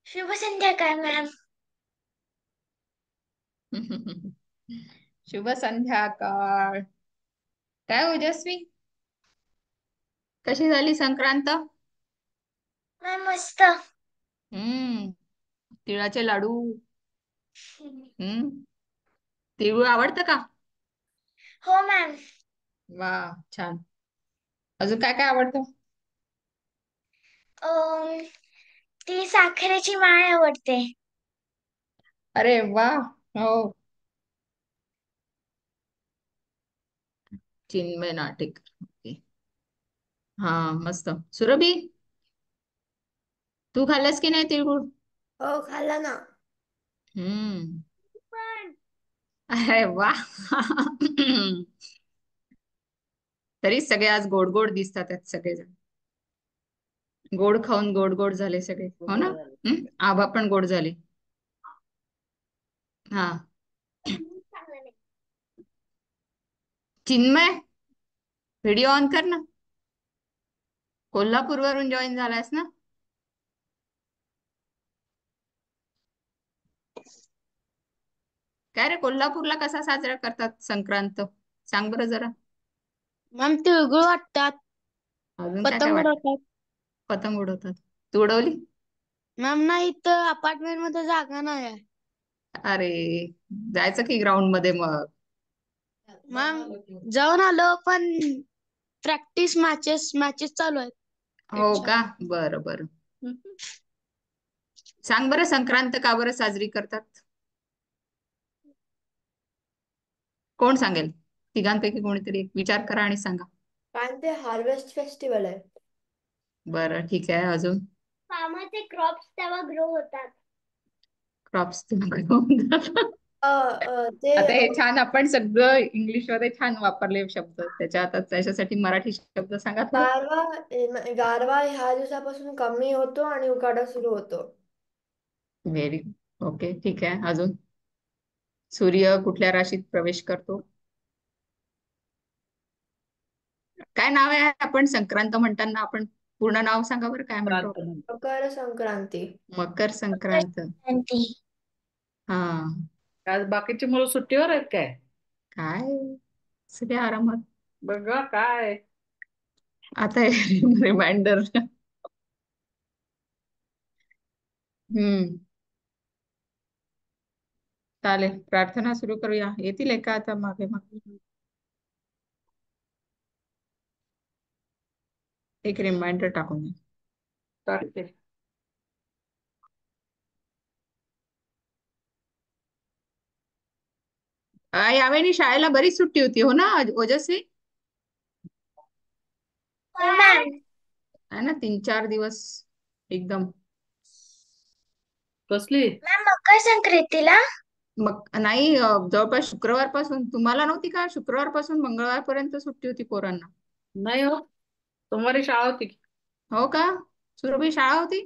शुभ संध्याकाळ मॅम. शुभ संध्याकाळ. काय ओजस्वी, कशी झाली संक्रांत? मॅम मस्त. हम्म. तिळाचे लाडू. हम्म. तिळगुळ आवडतं का? हो मॅम. वा, छान. अजून काय काय आवडतं? अं, ती साखरेची माळ आवडते. अरे वा. हो. चिन्मय नाटेक. ओके. हा, मस्त. सुरभी, तू खाल्लंस की नाही तिळगुळ? हो खाल्ला ना. हम्म. पण अरे वा. तरी सगळे आज गोड गोड दिसतात आहेत सगळेजण. गोड खाऊन गोड गोड झाले सगळे, हो ना? आभा पण गोड झाली. हा. चांगलं नाही. चिन्मय, व्हिडिओ ऑन कर ना. कोल्हापूर वरून जॉईन झालायस ना? काय रे, कोल्हापूरला कसा साजरा करतात संक्रांत? सांग बरं जरा. मॅम तिळगुळ वाटतात. अजून काय काय पतंग वाटत? उडवतात. पतंग उडवतात. तू उडवली? मॅम नाही, इथं अपार्टमेंट मध्ये जागा नाही आहे. अरे, जायचं की ग्राउंड मध्ये मग. मॅम जाऊन आलो, पण प्रॅक्टिस मॅचेस मॅचेस चालू आहेत. हो का? बरं बरं. सांग बरं, संक्रांत का बरं साजरी करतात? कोण सांगेल? तिघांपैकी कोणीतरी एक विचार करा आणि सांगा. कारण ते हार्वेस्ट फेस्टिवल आहे. बरं, ठीक आहे. अजून? फार्माचे क्रॉप्स तेव्हा ग्रो होतात. क्रॉप्स. ते आता हे छान, आपण सगळं इंग्लिश मध्ये छान वापरले शब्द, त्याच्यासाठी मराठी शब्द सांगा थोडे. गारवा गारवा ह्या दिवसापासून कमी होतो आणि उकाडा सुरू होतो. व्हेरी. ओके, ठीक आहे. अजून? सूर्य कुठल्या राशीत प्रवेश करतो? काय नाव आहे आपण संक्रांत म्हणताना? आपण पूर्ण नाव सांगा बरं, काय म्हणतो? मकर संक्रांती. मकर मकर संक्रांत. संक्रांती. हा. आज बाकीची मुलं सुट्टीवर आहेत काय? काय, सगळे आरामात. बघा काय. आता रिमाइंडर. हम्म. चालेल, प्रार्थना सुरू करूया. येतील एका आता मागे मागे. एक रिमाइंडर टाकून द्या. टाकते. यावेळी शाळेला बरीच सुट्टी होती, हो ना ओजस्वी? हो मॅम. आहे ना, 3-4 दिवस एकदम. कसली? मॅम मकर संक्रांतीला. मग नाही, जवळपास शुक्रवार पासून. तुम्हाला नव्हती का? शुक्रवार पासून मंगळवारपर्यंत सुट्टी होती पोरांना. नाही हो, सोमवारी शाळा होती. हो का? सुरभी, शाळा होती?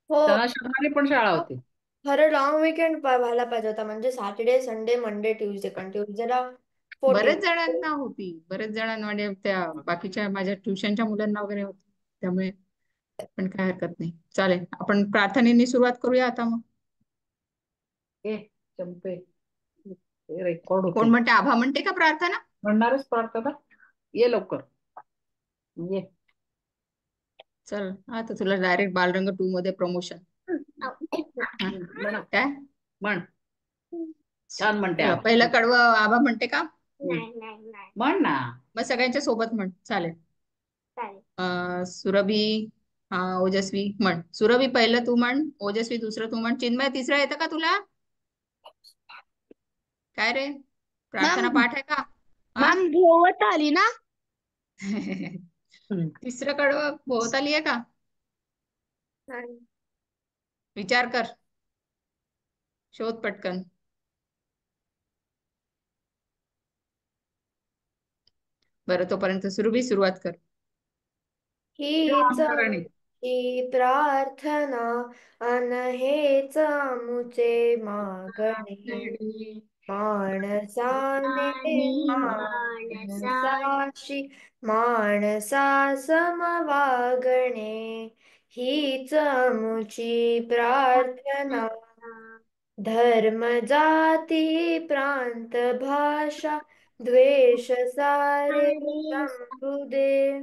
हो. त्यांना शनिवारी पण शाळा होती. खरं लॉंग विकेंड व्हायला पाहिजे होता, म्हणजे सॅटर्डे संडे मंडे ट्युजडे, कारण ट्युजडेला 14. बरेच जणांना होती, बरेच जणांना, म्हणजे त्या बाकीच्या माझ्या ट्युशनच्या मुलांना वगैरे होती. त्यामुळे पण काय हरकत नाही. चालेल, आपण प्रार्थनेने सुरुवात करूया आता मग. ए चंपे, रेकॉर्ड कोण होते. म्हणते? आभा म्हणते का प्रार्थना? म्हणणारच प्रार्थना. ये लवकर ये. चल, आता तुला डायरेक्ट बालरंग 2 मध्ये प्रमोशन. म्हणा. काय? म्हण. छान म्हणते आबा. पहिलं कडवं आभा म्हणते का? नाही नाही नाही. म्हण ना. मग सगळ्यांच्या सोबत म्हण. चालेल. चालेल. सुरभी, हा, ओजस्वी म्हण. सुरभी पहिलं तू म्हण, ओजस्वी दुसरं तू म्हण, चिन्मय तिसरं येतं का तुला? काय रे, मॅम प्रार्थना पाठ आहे का? हा. मॅम भोवत आली ना. तिसरं कडवं भोवताली आहे का? नाही. विचार कर, शोध पटकन. बरं, तोपर्यंत सुरभी सुरुवात कर. हीच अंतराने. ही प्रार्थना अन हेच आमुचे मागणे, माणसाने माणसाशी माणसा सम वागणे. हीच आमुची प्रार्थना. धर्म जाती प्रांत भाषा द्वेष सारे संपू दे.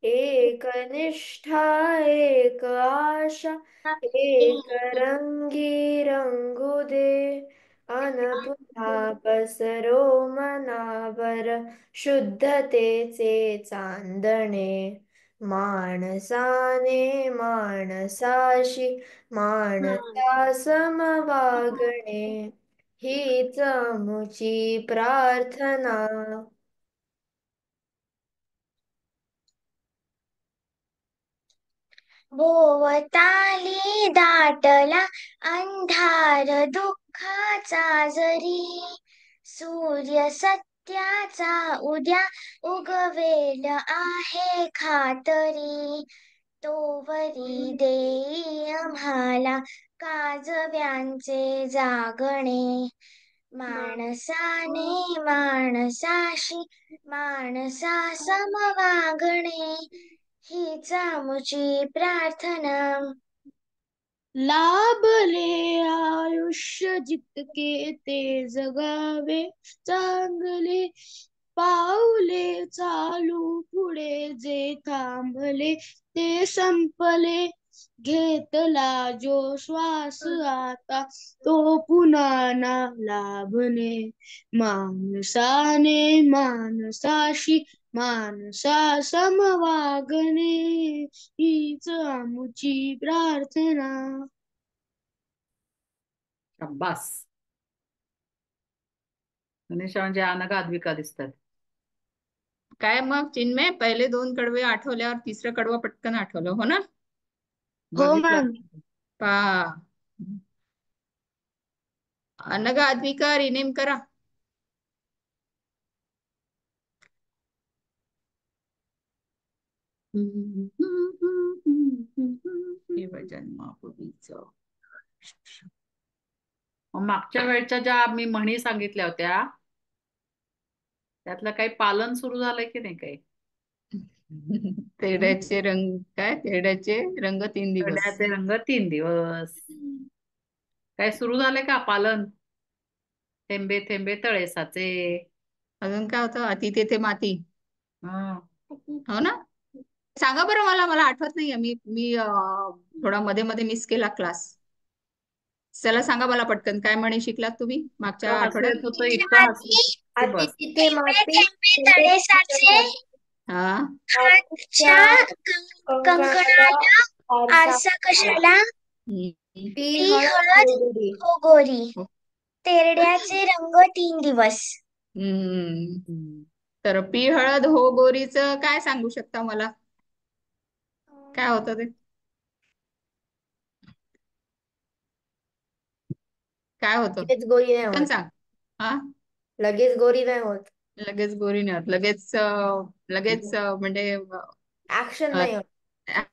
एक निष्ठा एक आशा एक रंगी रंगू दे. अन पुन्हा पसरो मनावर शुद्धतेचे चांदणे. माणसाने माणसाशी माणसा समवागणे. हीच आमुची प्रार्थना. भोवताली दाटला अंधार दुःखाचा जरी. सूर्य सत्याचा उद्या उगवेल आहे खातरी. तोवरी देई आम्हाला काजव्यांचे जागणे. माणसाने माणसाशी माणसा समवागणे. हीच आमुची प्रार्थना. लाभले आयुष्य जितके ते जगावे चांगले. पाऊले चालू पुढे जे थांबले ते संपले. घेतला जो श्वास आता तो पुन्हा ना लाभणे. माणसाने माणसाशी माणसा समवागणे. हीच आमुची प्रार्थना. शाब्बास. मनीषा म्हणजे अनघा अद्विका दिसतात. काय मग चिन्मय, पहिले 2 कडवे आठवल्यावर तिसरं कडवं पटकन आठवलं हो ना? हो बघितलं. मॅम. पहा, अनघा अद्विका रिनेम करा. जन्मापूर्वीचं. मागच्या वेळच्या ज्या मी म्हणी सांगितल्या होत्या त्यातलं काही पालन सुरू झालंय की नाही काही? तेरड्याचे रंग काय? तेरड्याचे रंग 3 दिवस. तेरड्याचे रंग 3 दिवस. काय सुरू झालंय का पालन? थेंबे थेंबे तळे साचे. अजून काय होतं? अति तेथे माती. हं. हो ना? सांगा बरं मला, मला आठवत नाहीये. मी मी थोडा मध्ये मध्ये मिस केला क्लास. चला सांगा मला पटकन, काय म्हणे शिकलात तुम्ही मागच्या इतकं हसू आठवड्यात? येत होतं, इतकं हसू येत होतं की अति बस. तिथे माती थेंबे तळे साचे. हा, हातच्या कंकणाला आरसा कशाला. हम्म. ती ती हळद हळद गोडी. हो गोरी. तेरड्याचे रंग 3 दिवस. हम्म. तर पी हळद हो गोरीचं काय सांगू शकता मला? काय होतं ते? काय होतं? लगेच गोरी नाही पटकन होत. सांग. हा, लगेच गोरी नाही होत. लगेच गोरी नाही होत. लगेच लगेच म्हणजे ऍक्शन नाही होत.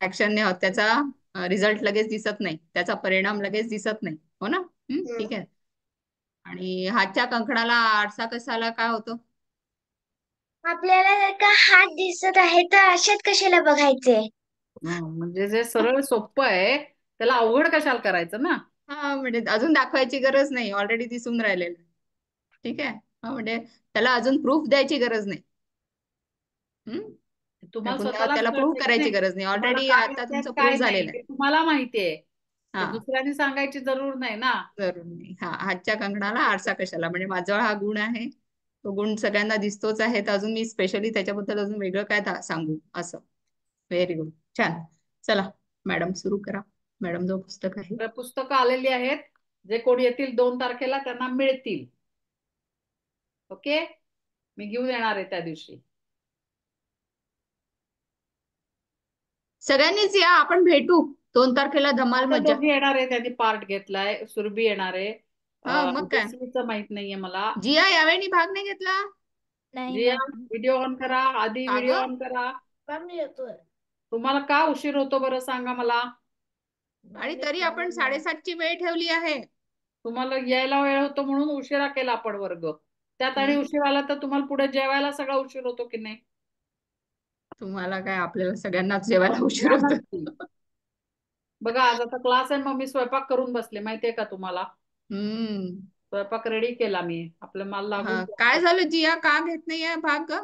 ऍक्शन नाही होत. त्याचा रिझल्ट लगेच दिसत नाही. त्याचा परिणाम लगेच दिसत नाही. हो ना? ठीक आहे. आणि हातच्या कंकणाला आरसा कशाला काय होतो? आपल्याला जर का हात दिसत आहे तर अशात कशाला बघायचे. म्हणजे जे सरळ सोपं आहे त्याला अवघड कशाला करायचं ना? हा, म्हणजे अजून दाखवायची गरज नाही. ऑलरेडी दिसून राहिलेलं. ठीक आहे. म्हणजे त्याला अजून प्रूफ द्यायची गरज नाही. तुम्हाला पुन्हा स्वतःलाच त्याला प्रूव्ह कळतंय की करायची नाही गरज नाही. तुम्हाला ऑलरेडी काय आता येतंय तुमचं काय प्रूव्ह नाही झालेलं आहे. ते तुम्हाला माहितीये. ते हा, दुसऱ्यांनी सांगायची जरूर नाही ना. जरूर नाही. हा, हातच्या कंकणाला आरसा कशाला, म्हणजे माझा हा गुण आहे. तो गुण सगळ्यांना दिसतोच आहे. तर अजून मी स्पेशली त्याच्याबद्दल अजून वेगळं काय सांगू असं. व्हेरी गुड, छान. चला मॅडम सुरू करा. मॅडम जो पुस्तक आहे. तर पुस्तकं आलेली आहेत. जे कोणी येतील 2 तारखेला त्यांना मिळतील. ओके, मी घेऊन येणार आहे त्या दिवशी. सगळ्यांनीच या, आपण भेटू 2 तारखेला. धमाल आता मज्जा. दोघी येणार आहे, त्यांनी पार्ट घेतलाय. सुरभी येणार आहे. हा, मग काय. जसवीचं माहित नाहीये मला. जिया यावेळी भाग नाही घेतला. जिया व्हिडिओ ऑन करा. आधी का व्हिडिओ ग? ऑन करा. तुम्हाला का उशीर होतो बरं सांगा मला? आणि तरी आपण 7:30ची वेळ ठेवली आहे. तुम्हाला यायला वेळ होतो म्हणून उशिरा केला आपण वर्ग. त्यात आणि उशीर आला तर तुम्हाला पुढे जेवायला सगळा उशीर होतो की नाही? तुम्हाला काय, आपल्याला सगळ्यांनाच जेवायला उशीर या होतो. नक्की. बघा आज आता क्लास आहे, मग मी स्वयंपाक करून बसले, माहितीये का तुम्हाला? हम्म. स्वयंपाक रेडी केला मी, आपलं मला लागून काय झालं जिया, का घेत नाहीये भाग ग?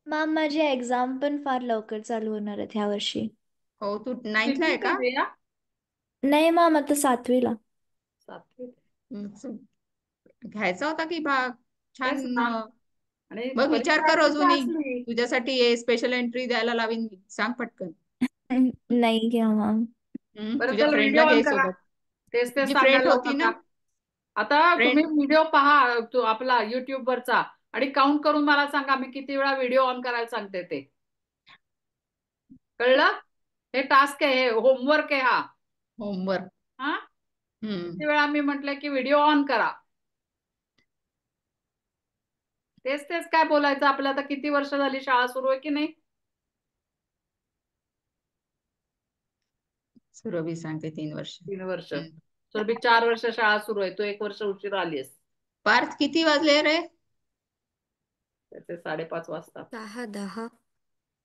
मॅम माझी एक्झाम पण फार लवकर चालू होणार आहेत ह्या वर्षी. हो, तू 9th ला आहे कितवीत का? आहे या? नाही मॅम, आता 7वीला. 7वीत. घ्यायचा होता की भाग. तेच छान. ना. आणि बघ विचार परीक्षा कर अशी अजूनही. असली. तुझ्यासाठी स्पेशल एंट्री द्यायला लावीन मी. सांग पटकन. नाही घ्या मॅम. बरं तुझ्या चल, फ्रेंडला व्हिडिओ ऑन घे करा. सोबत. तेच तुझी सांगायला फ्रेंड लावू होती नका. ना आता तुम्ही फ्रेंड. व्हिडिओ पहा, तो आपला YouTube वरचा, आणि काउंट करून मला सांगा मी किती वेळा व्हिडिओ ऑन करायला सांगते ते. कळलं? हे टास्क आहे, हे होमवर्क आहे हा. होमवर्क. हा, किती वेळा मी म्हटलं की व्हिडिओ ऑन करा. तेच तेच काय बोलायचं आपलं, आता किती वर्ष झाली शाळा सुरू आहे की नाही? सुरभी सांगते 3 वर्ष. 3 वर्ष. हम्म. सुरभी 4 वर्ष शाळा सुरू आहे, तू 1 वर्ष उशीर आलीस. पार्थ किती वाजले रे? त्याचे 5:30 वाजता. 6:10.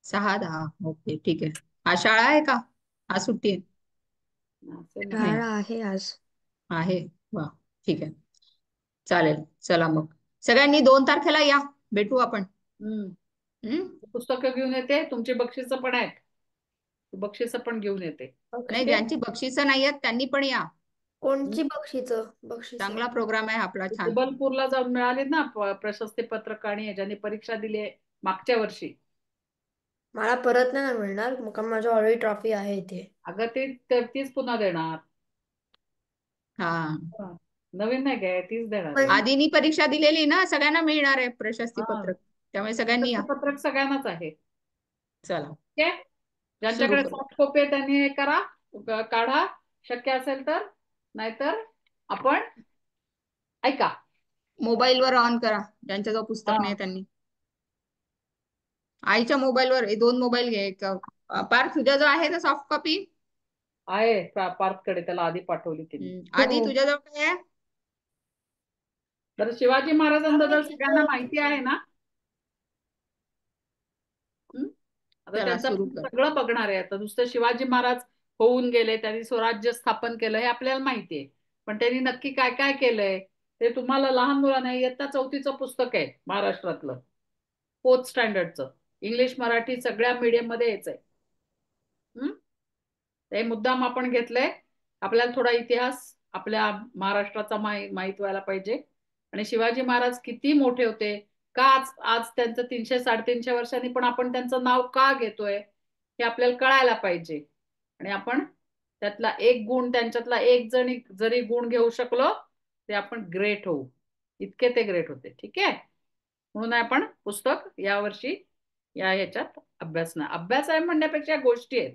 6:10. ओके, ठीक आहे. आज शाळा आहे का? आज सुट्टी आहे? असेल ना. नाही. शाळा आहे आज. आहे. वा, ठीक आहे. चालेल, चला मग सगळ्यांनी 2 तारखेला या, भेटू आपण. हम्म. पुस्तकं घेऊन येते, तुमची बक्षिसं पण आहेत, बक्षिसं पण घेऊन येते. नाही, ज्यांची बक्षिसं नाही आहेत त्यांनी पण या. कोणची बक्षीस? चांगला प्रोग्राम आहे आपला, छान. जबलपूरला जाऊन मिळाली ना प्रशस्ती पत्रक, आणि ज्यांनी परीक्षा दिली आहे मागच्या वर्षी. मला परत नाही ना मिळणार, मग माझी ऑलरेडी ट्रॉफी आहे इथे. अगं तीच पुन्हा देणार. हा, नवीन नाही काय, तीच देणार आहे. आधीनी परीक्षा दिलेली ना, सगळ्यांना मिळणार आहे प्रशस्ती हा. पत्रक, त्यामुळे सगळ्यांनी या. प्रशस्ती पत्रक सगळ्यांनाच आहे. चला, ठीक आहे. ज्यांच्याकडे सुरू करू. सॉफ्ट कॉपी आहे त्यांनी हे करा, काढा शक्य असेल तर, नाहीतर आपण ऐका. मोबाईलवर ऑन करा, ज्यांच्याजवळ पुस्तक नाही त्यांनी. आईच्या मोबाईलवर 2 मोबाईल घे. पार्थ तुझ्याजवळ आहे ना सॉफ्ट कॉपी? आहे पार्थकडे, त्याला आधी पाठवली तिने. आधी तुझ्याजवळ काय आहे? तर शिवाजी महाराजांबद्दल सगळ्यांना माहिती आहे ना? आता चला, त्यांचं सुरू कर. सगळं बघणार आहे. आता नुसतं शिवाजी महाराज होऊन गेले, त्यांनी स्वराज्य स्थापन केलं हे आपल्याला माहिती आहे, पण त्यांनी नक्की काय काय केलंय ते तुम्हाला लहान मुलांना, इयत्ता 4थीचं पुस्तक आहे महाराष्ट्रातलं, 4th स्टँडर्डचं, इंग्लिश मराठी सगळ्या मीडियम मध्ये यायचं आहे. ते मुद्दाम आपण घेतलंय. आपल्याला थोडा इतिहास आपल्या महाराष्ट्राचा माहित व्हायला पाहिजे, आणि शिवाजी महाराज किती मोठे होते, का आज त्यांचं 300-350 वर्षांनी पण आपण त्यांचं नाव का घेतोय हे आपल्याला कळायला पाहिजे. आणि आपण त्यातला एक गुण, त्यांच्यातला एक जरी गुण घेऊ शकलो ते आपण ग्रेट होऊ, इतके ते ग्रेट होते. ठीक आहे, म्हणून आपण पुस्तक यावर्षी ह्याच्यात अभ्यास आहे म्हणण्यापेक्षा गोष्टी आहेत.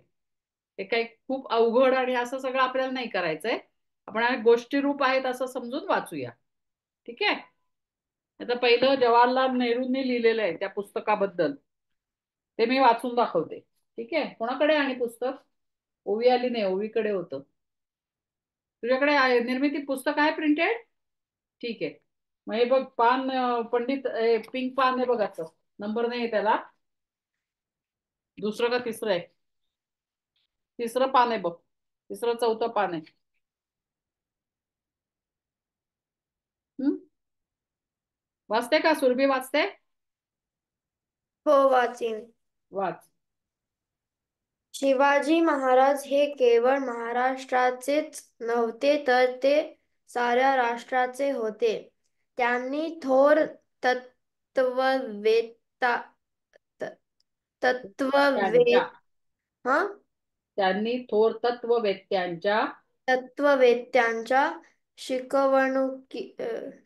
हे काही खूप अवघड आणि असं सगळं आपल्याला नाही करायचंय, आपण गोष्टी रूप आहेत असं समजून वाचूया. ठीक आहे. आता पहिलं जवाहरलाल नेहरूंनी लिहिलेलं आहे त्या पुस्तकाबद्दल, ते मी वाचून दाखवते. ठीक आहे. कोणाकडे आहे पुस्तक? ओवी आली नाही, ओवीकडे होतं. तुझ्याकडे आहे निर्मिती पुस्तक आहे प्रिंटेड? ठीक आहे. मग हे बघ, पान पंडित पिंक पान आहे बघ, असं नंबर नाही आहे त्याला, दुसरं का तिसरं आहे, तिसरं पान आहे बघ, 3-4 पान आहे. वाचते का सुरभी? वाचते? हो, वाचीन. वाच. शिवाजी महाराज हे केवळ महाराष्ट्राचेच नव्हते, तर ते साऱ्या राष्ट्राचे होते. त्यांनी थोर तत्ववेत्ता त्यांच्या हा त्यांनी थोर तत्ववेत्यांच्या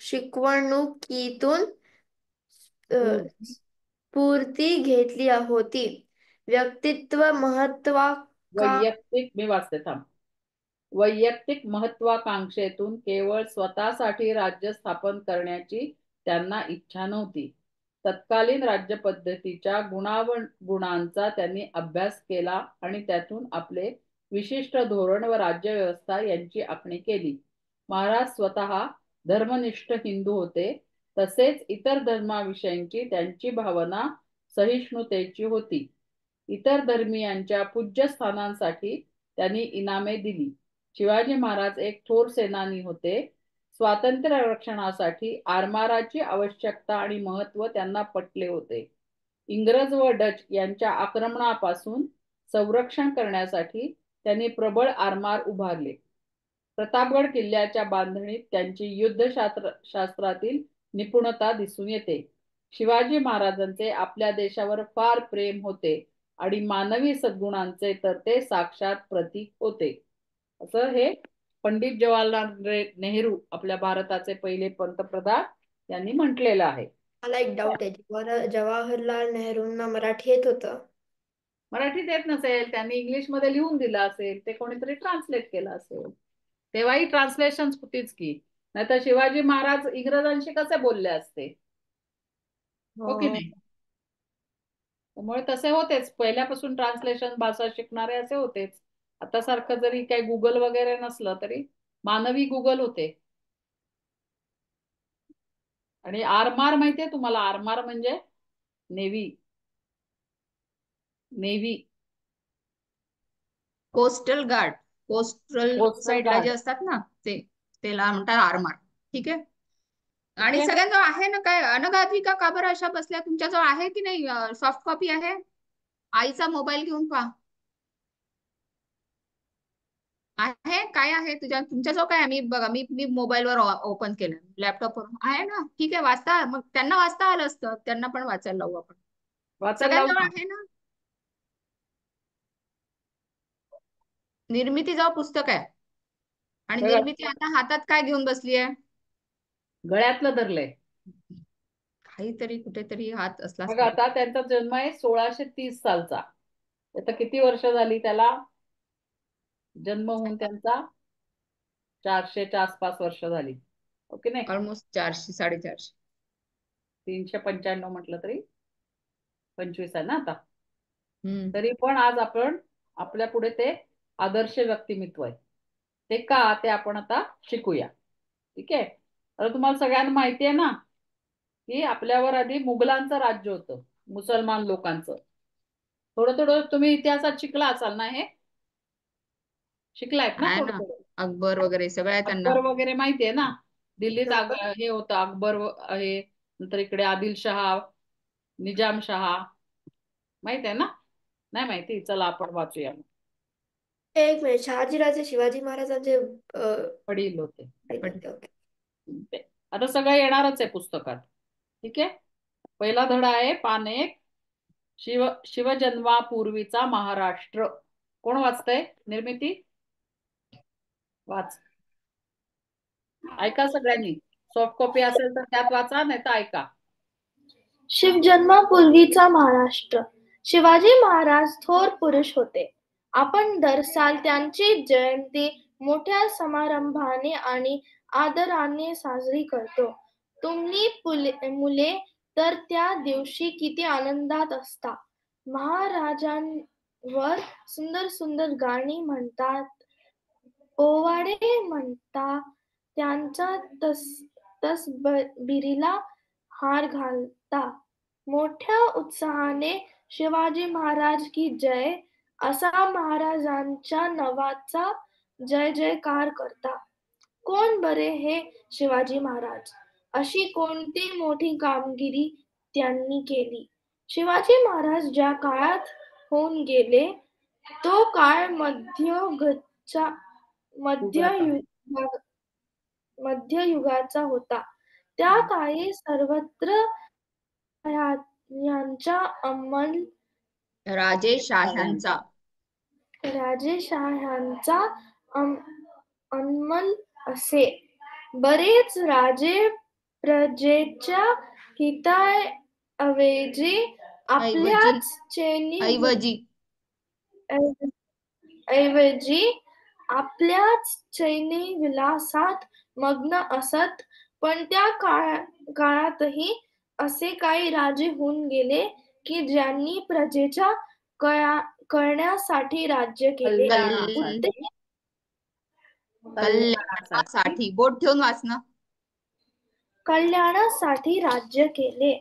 शिकवणुकीतून स्फूर्ती घेतली होती. व्यक्तित्व वैयक्तिक, मी वाचते थांब, वैयक्तिक महत्वाकांक्षेतून केवळ स्वतःसाठी राज्य स्थापन करण्याची त्यांना इच्छा नव्हती. तत्कालीन राज्य पद्धतीच्या गुणांचा त्यांनी अभ्यास केला आणि त्यातून आपले विशिष्ट धोरण व राज्यव्यवस्था यांची आखणी केली. महाराज स्वतः धर्मनिष्ठ हिंदू होते, तसेच इतर धर्माविषयींची त्यांची भावना सहिष्णुतेची होती. इतर धर्मियांच्या पूज्य स्थानांसाठी त्यांनी इनामे दिली. शिवाजी महाराज एक थोर सेनानी होते. स्वातंत्र्य रक्षणासाठी आरमाराची आवश्यकता आणि महत्त्व त्यांना पटले होते. इंग्रज व डच यांच्या आक्रमणापासून संरक्षण करण्यासाठी त्यांनी प्रबळ आरमार उभारले. प्रतापगड किल्ल्याच्या बांधणीत त्यांची शास्त्रातील निपुणता दिसून येते. शिवाजी महाराजांचे आपल्या देशावर फार प्रेम होते आणि मानवी सद्गुणांचे तर ते साक्षात प्रतीक होते. असं हे पंडित जवाहरलाल नेहरू, आपल्या भारताचे पहिले पंतप्रधान, यांनी म्हटलेलं आहे. मला एक डाऊट आहे, जवाहरलाल नेहरूंना मराठी येत होतं? मराठीत येत नसेल, त्यांनी इंग्लिश मध्ये लिहून दिलं असेल, ते कोणीतरी ट्रान्सलेट केलं असेल. तेव्हाही ट्रान्सलेशन होतीच की, नाहीतर शिवाजी महाराज इंग्रजांशी कसे बोलले असते, हो की नाही? त्यामुळे तसे होतेच, पहिल्यापासून ट्रान्सलेशन भाषा शिकणारे असे होतेच. आता सारखं जरी काही गुगल वगैरे नसलं तरी मानवी गुगल होते. आणि आरमार माहितीये तुम्हाला? आरमार म्हणजे navy. Navy coastal guard, coastal Coastal साईडला Guard. जे असतात ना ते, त्याला म्हणतात आरमार. ठीक आहे. आणि आहे. सगळ्यांजवळ आहे ना काय? अनघात्विका का बरं अशा बसल्या? तुमच्याजवळ आहे की नाही? सॉफ्ट कॉपी आहे? आईचा मोबाईल घेऊन पहा. आहे काय आहे तुमच्याजवळ काय आहे? मी बघा, मी मोबाईलवर ओपन केलं, लॅपटॉपवर आहे ना. ठीक आहे, वाचता. मग त्यांना वाचता आलं असतं, त्यांना पण वाचायला लावू आपण. वाचायला लावू सगळ्यांजवळ ना. आहे ना. निर्मिती जवळ पुस्तक आहे, आणि बघा, निर्मिती आता हातात काय घेऊन बसली आहे? गळ्यातलं धरलंय. काहीतरी कुठेतरी हात असलाच बघा, पाहिजे. आता त्यांचा जन्म आहे 1630 सालचा. आता किती वर्ष झाली त्याला? जन्म होऊन त्यांचा 400च्या आसपास वर्ष झाली, ओके नाही? ऑलमोस्ट 400 450. 395 म्हटलं तरी 25 आहे ना आता. हम्म. तरी पण आज आपण आपल्या पुढे ते आदर्श व्यक्तिमत्व आहे. ते का, ते आपण आता शिकूया. ठीक आहे. आता तुम्हाला सगळ्यांना माहिती आहे ना की आपल्यावर आधी मुघलांचं राज्य होतं, मुसलमान लोकांचं. थोडं थोडं तुम्ही इतिहासात शिकला असाल ना, हे शिकलायत ना आहे थोडं ना, थोडं? अकबर वगैरे सगळं आहे त्यांना. अकबर वगैरे माहिती आहे ना. दिल्लीत हे होतं अकबर आहे. नंतर इकडे आदिलशहा, निजामशहा, माहित आहे ना? नाही माहिती? चला आपण वाचूया. एक मिनिट, शहाजीराजे शिवाजी महाराजांचे वडील होते. ओके. आता सगळं येणारच आहे पुस्तकात. ठीक आहे. पहिला धडा आहे पान 1, शिवजन्मापूर्वीचा महाराष्ट्र. कोण वाचतंय? निर्मिती वाच. ऐका सगळ्यांनी, सॉफ्ट कॉपी असेल तर त्यात वाचा, नाही तर ऐका. शिवजन्मापूर्वीचा महाराष्ट्र. शिवाजी महाराज थोर पुरुष होते. आपण दर साल त्यांची जयंती मोठ्या समारंभाने आणि आदराने साजरी करतो. तुम्ही मुले तर त्या दिवशी किती आनंदात असता. महाराजांवर सुंदर सुंदर गाणी म्हणतात, पोवाडे म्हणता, त्यांच्या तसबिरीला हार घालता. मोठ्या उत्साहाने शिवाजी महाराज की जय असा महाराजांच्या नावाचा जय जयकार करता. कोण बरे हे शिवाजी महाराज? अशी कोणती मोठी कामगिरी त्यांनी केली? शिवाजी महाराज ज्या काळात होऊन गेले तो काळ मध्ययुगाचा होता. त्या काळी सर्वत्र यांचा राजेशाह्यांचा अंमल असे. बरेच राजे प्रजेच्या हिताऐवजी आपल्याच चैनी विलासात मग्न असत. पण त्या काळातही असे काही राजे होऊन गेले की ज्यांनी प्रजेच्या कळण्यासाठी राज्य केले. कल्याणासाठी, बोट ठेवून वाचणं. कल्याणासाठी राज्य केले.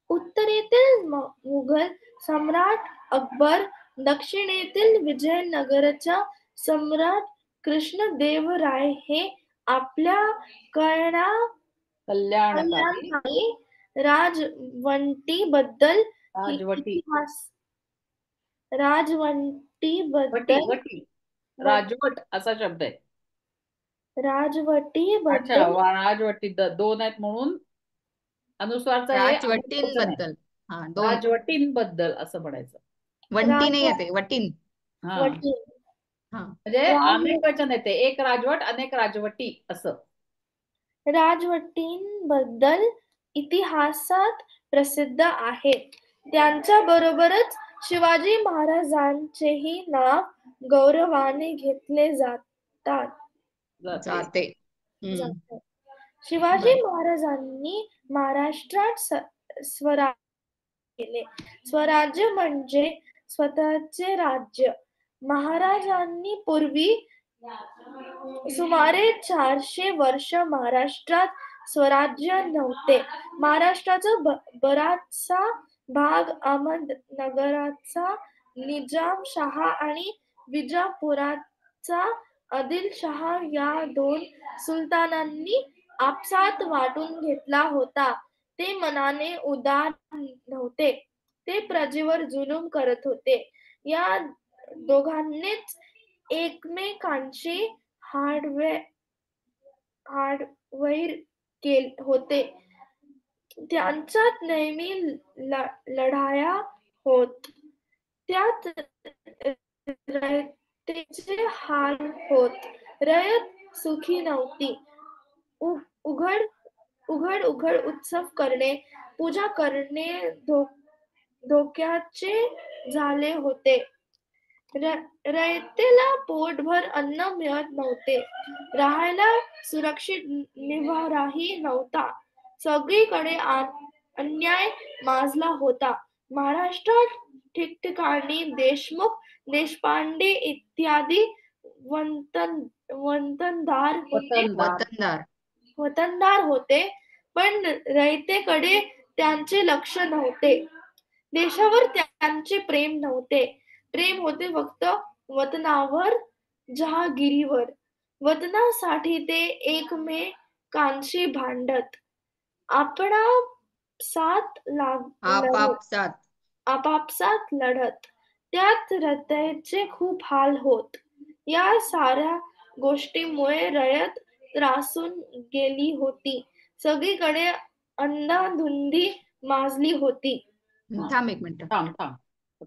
उत्तरेतील मुघल सम्राट अकबर, दक्षिणेतील विजयनगरचा सम्राट कृष्णदेवराय हे आपल्या कल्याणकारी कल्याणकारी राजवटीबद्दल राजवटी वटी राजवटीबद्दल वटी राजवट असा शब्द आहे. अच्छा, राजवटीबद्दल राजवटी दोन आहेत म्हणून अनुस्वारचं हे अनुवचन आहे. राजवटींबद्दल. हा, दोन. राजवटींबद्दल असं म्हणायचं. वंटी नाही येते, वटीन. हा राजवटी हा. म्हणजे राज- अनेक वचन येते, एक राजवट अनेक राजवटी असं. राजवटींबद्दल इतिहासात प्रसिद्ध आहेत. त्यांच्या बरोबरच शिवाजी महाराजांचेही नाव गौरवाने घेतले जाते. जाते. जाते. शिवाजी महाराजांनी महाराष्ट्रात स्वराज्य केले. स्वराज्य म्हणजे स्वतःचे राज्य. महाराजांनी पूर्वी सुमारे 400 वर्ष महाराष्ट्रात स्वराज्य नव्हते. महाराष्ट्राचा बराचसा भाग अहमदनगरचा निजामशाह आणि विजापुराचा आदिलशाह या दोन सुलतानांनी आपसात वाटून घेतला होता. ते मनाने उदार नव्हते. ते प्रजेवर जुलूम करत होते. या दोघांनीच एकमेकांची हाडवैर केले होते. त्यांच्यात नेहमी लढाया होत. त्यात रयतेचे हाल होत. रयत सुखी नव्हती. उघड उत्सव करणे, पूजा करणे धोक्याचे झाले होते. रयतेला पोटभर अन्न मिळत नव्हते. राहायला सुरक्षित निवाराही नव्हता. सगळीकडे अन्याय माजला होता. महाराष्ट्रात ठिकठिकाणी देशमुख, देशपांडे इत्यादी वतनदार होते, पण रयतेकडे त्यांचे लक्ष नव्हते. देशावर त्यांचे प्रेम नव्हते. प्रेम होते फक्त वतनावर, जहागिरीवर. वतनासाठी ते एकमेकांशी भांडत. आपापसात लढत. त्यात रयतेचे खूप हाल होत. या साऱ्या गोष्टींमुळे रयत त्रासून गेली होती. सगळीकडे अंधाधुंदी माजली होती. थांब एक मिनिट. थांब.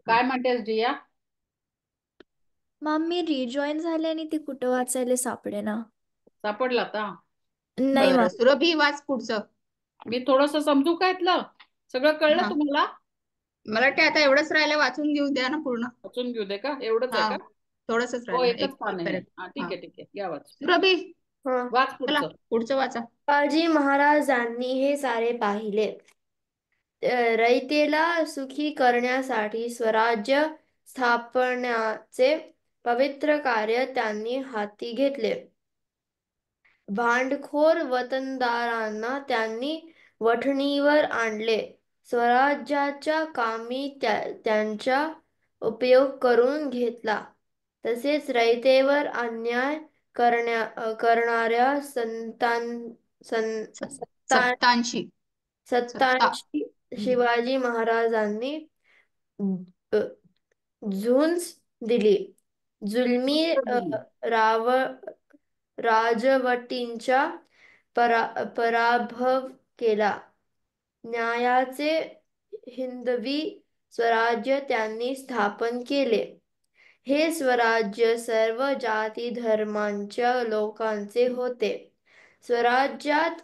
काय म्हणतेस जिया? मॅम, मी रिजॉईन झाले आणि ती कुठं वाचायला सापडेना. सापडला आता? नाही बरं, मॅम. सुरभी वाच पुढचं. मी थोडस समजू का इथलं? सगळं कळलं हा. तुम्हाला? मला वाटतं आता एवढंच राहिलं, वाचून घेऊ द्या ना पूर्ण. वाचून घेऊ दे का? एवढंच आहे हा, का? थोडंसच हो, राहिलं. एकच पान आहे. paragraph. हा, ठीक हा. आहे. घ्या वाच. सुरभी वाच चला पुढचं. पुढचं वाचा. शिवाजी महाराजांनी हे सारे पाहिले. रयतेला सुखी करण्यासाठी स्वराज्य स्थापण्याचे पवित्र कार्य त्यांनी हाती घेतले. भांडखोर वतनदारांना त्यांनी वठणीवर आणले. स्वराज्याच्या कामी त्यांचा उपयोग करून घेतला. तसेच रयतेवर अन्याय करणाऱ्या सत्तांशी सत्तांशी शिवाजी महाराजांनी झुंज दिली. जुलमी राजवटींचा पराभव केला. न्यायाचे हिंदवी स्वराज्य त्यांनी स्थापन केले. हे स्वराज्य सर्व जाती धर्मांच्या लोकांचे होते. स्वराज्यात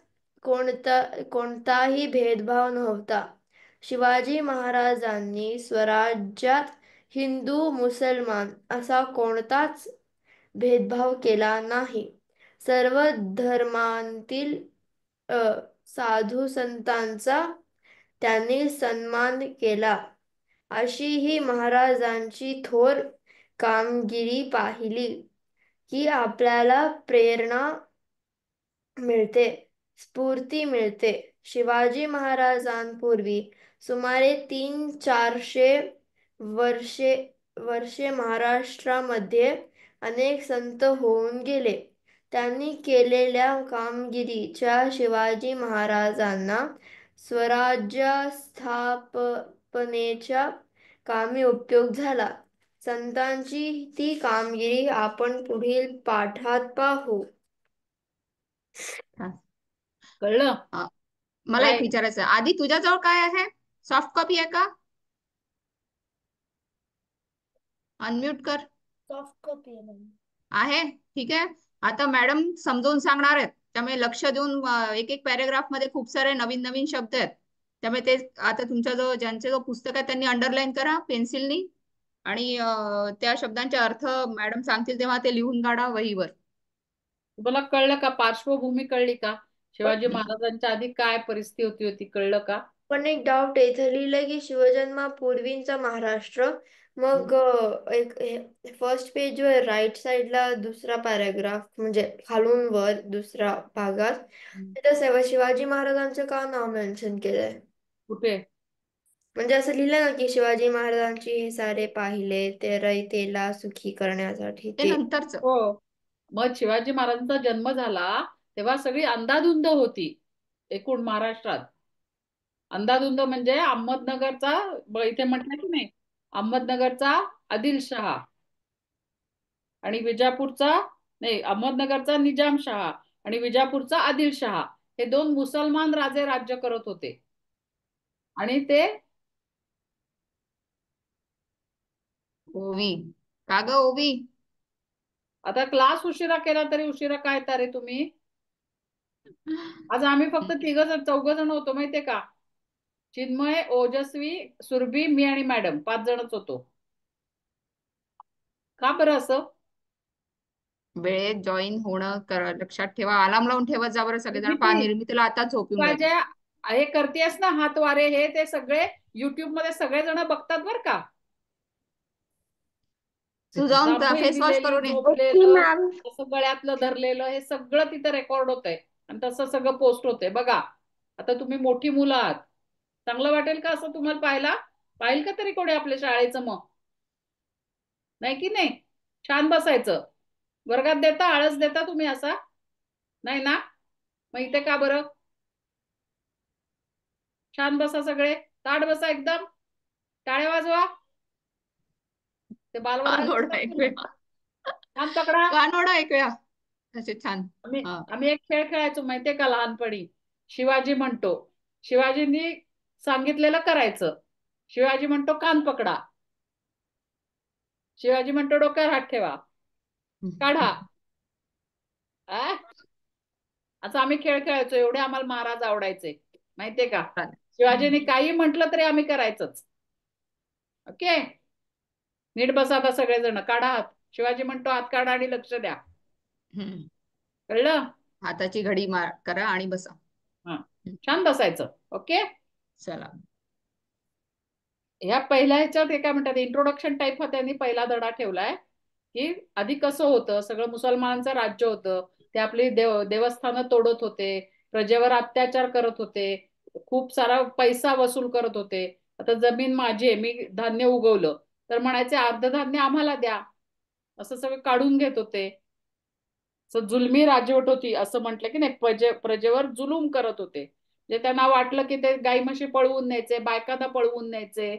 कोणताही भेदभाव नव्हता. शिवाजी महाराजांनी स्वराज्यात हिंदू मुसलमान असा कोणताच भेदभाव केला नाही. सर्व धर्मांतील साधू संतांचा त्यांनी सन्मान केला. अशी ही महाराजांची थोर कामगिरी पाहिली की आपल्याला प्रेरणा मिळते, स्फूर्ती मिळते. शिवाजी महाराजांपूर्वी सुमारे 300-400 वर्षे महाराष्ट्रामध्ये अनेक संत होऊन गेले. त्यांनी केलेल्या कामगिरीचा शिवाजी महाराजांना स्वराज्य स्थापनेच्या कामी उपयोग झाला. संतांची ती कामगिरी आपण पुढील पाठात पाहू. कळलं? मला एक काय? विचारायचं आहे. आधी तुझ्याजवळ काय आहे? सॉफ्ट कॉपी आहे का? अनम्यूट कर. सॉफ्ट कॉपी आहे, ठीक आहे. आता मॅडम समजावून सांगणार आहेत, त्यामुळे लक्ष देऊन एक एक पॅरेग्राफ मध्ये खूप सारे नवीन नवीन शब्द आहेत. त्यामुळे ते आता तुमच्या ज्यांचे जो पुस्तक आहे त्यांनी अंडरलाईन करा पेन्सिलनी, आणि त्या शब्दांचे अर्थ मॅडम सांगतील तेव्हा ते लिहून काढा वहीवर. तुम्हाला कळलं का? पार्श्वभूमी कळली का? शिवाजी महाराजांच्या आधी काय परिस्थिती होती कळलं का? पण एक डाऊट आहे. इथं लिहिलंय की शिवजन्मापूर्वीचा महाराष्ट्र. मग फर्स्ट पेजवर राईट साईडला दुसरा पॅराग्राफ, म्हणजे खालून वर दुसरा भागात तिथं शिवाजी महाराजांचं का नाव मेन्शन केलंय? कुठे? म्हणजे असं लिहिलं ना की शिवाजी महाराजांची हे सारे पाहिले ते रयतेला सुखी करण्यासाठी ते ते. नंतरच. हो. मग शिवाजी महाराजांचा जन्म झाला तेव्हा सगळी अंधाधुंद होती एकूण महाराष्ट्रात. अंधाधुंद म्हणजे अहमदनगरचा, इथे म्हटलं की नाही, अहमदनगरचा आदिलशहा आणि विजापूरचा, नाही, अहमदनगरचा निजामशहा आणि विजापूरचा आदिलशहा, हे दोन मुसलमान राजे राज्य करत होते. आणि ते ओवी का ग ओवी? आता क्लास उशिरा केला तरी उशिरा काय तारे तुम्ही? आज आम्ही फक्त चौघ जण होतो माहितीये का? चिन्मय, ओजस्वी, सुरभी, मी आणि मॅडम 5 जणच होतो. का बरं असं? वेळेत जॉईन होणं लक्षात ठेवा. अलार्म लावून ठेवत जा बरं सगळेजण. पहा, निर्मिती, निर्मितीला आता झोपून काय जाईल. जे हे करतेस ना हातवारे, हे ते सगळे युट्यूब मध्ये सगळेजण बघतात बर का. तू जाऊन जांभई फेस वॉश दिलेली, करून ये. झोपलेलं, असं गळ्यातलं धरलेलं, हे सगळं तिथं रेकॉर्ड होतंय आणि तसं सगळं पोस्ट होतंय बघा. आता तुम्ही मोठी मुलं आहात, चांगलं वाटेल का असं तुम्हाला पाहायला? पाहिल का तरी कोणी आपल्या शाळेचं? मग नाही की नाही? छान बसायचं. वर्गात देता, आळस देता तुम्ही असा? नाही ना? मग इथे का बरं? छान बसा सगळे, ताट बसा एकदम, टाळ्या वाजवा. ते कान बालवर्गात ओढा एक वेळ. छान पकडा. कान ओढा एक वेळा. असे छान. हा. आम्ही एक खेळ खेळायचो माहितीये का लहानपणी? शिवाजी म्हणतो. शिवाजींनी सांगितलेलं करायचं. शिवाजी म्हणतो कान पकडा. शिवाजी म्हणतो डोक्यावर हात ठेवा, काढा. असं आम्ही खेळ खेळायचो. एवढे आम्हाला महाराज आवडायचे माहितीये का? शिवाजीने काही म्हटलं तरी आम्ही करायचंच. ओके, नीट बसा आता सगळेजण, काढा हात. शिवाजी म्हणतो हात काढा आणि लक्ष द्या. कळलं? हाताची घडी करा आणि बसा. हा, छान बसायचं. ओके, चला. ह्या पहिल्या ह्याच्यात काय म्हणतात, इंट्रोडक्शन टाईप हा त्यांनी पहिला धडा ठेवलाय की आधी कसं होतं, सगळं मुसलमानांचं राज्य होतं. ते आपली देवस्थानं तोडत होते, प्रजेवर अत्याचार करत होते, खूप सारा पैसा वसूल करत होते. आता जमीन माझी आहे, मी धान्य उगवलं तर म्हणायचे अर्ध धान्य आम्हाला द्या, असं सगळं काढून घेत होते. जुलमी राजवट होती असं म्हटलं की नाही, प्रजेवर जुलूम करत होते. जे त्यांना वाटलं की ते गाई म्हशी पळवून न्यायचे, बायकांना पळवून न्यायचे,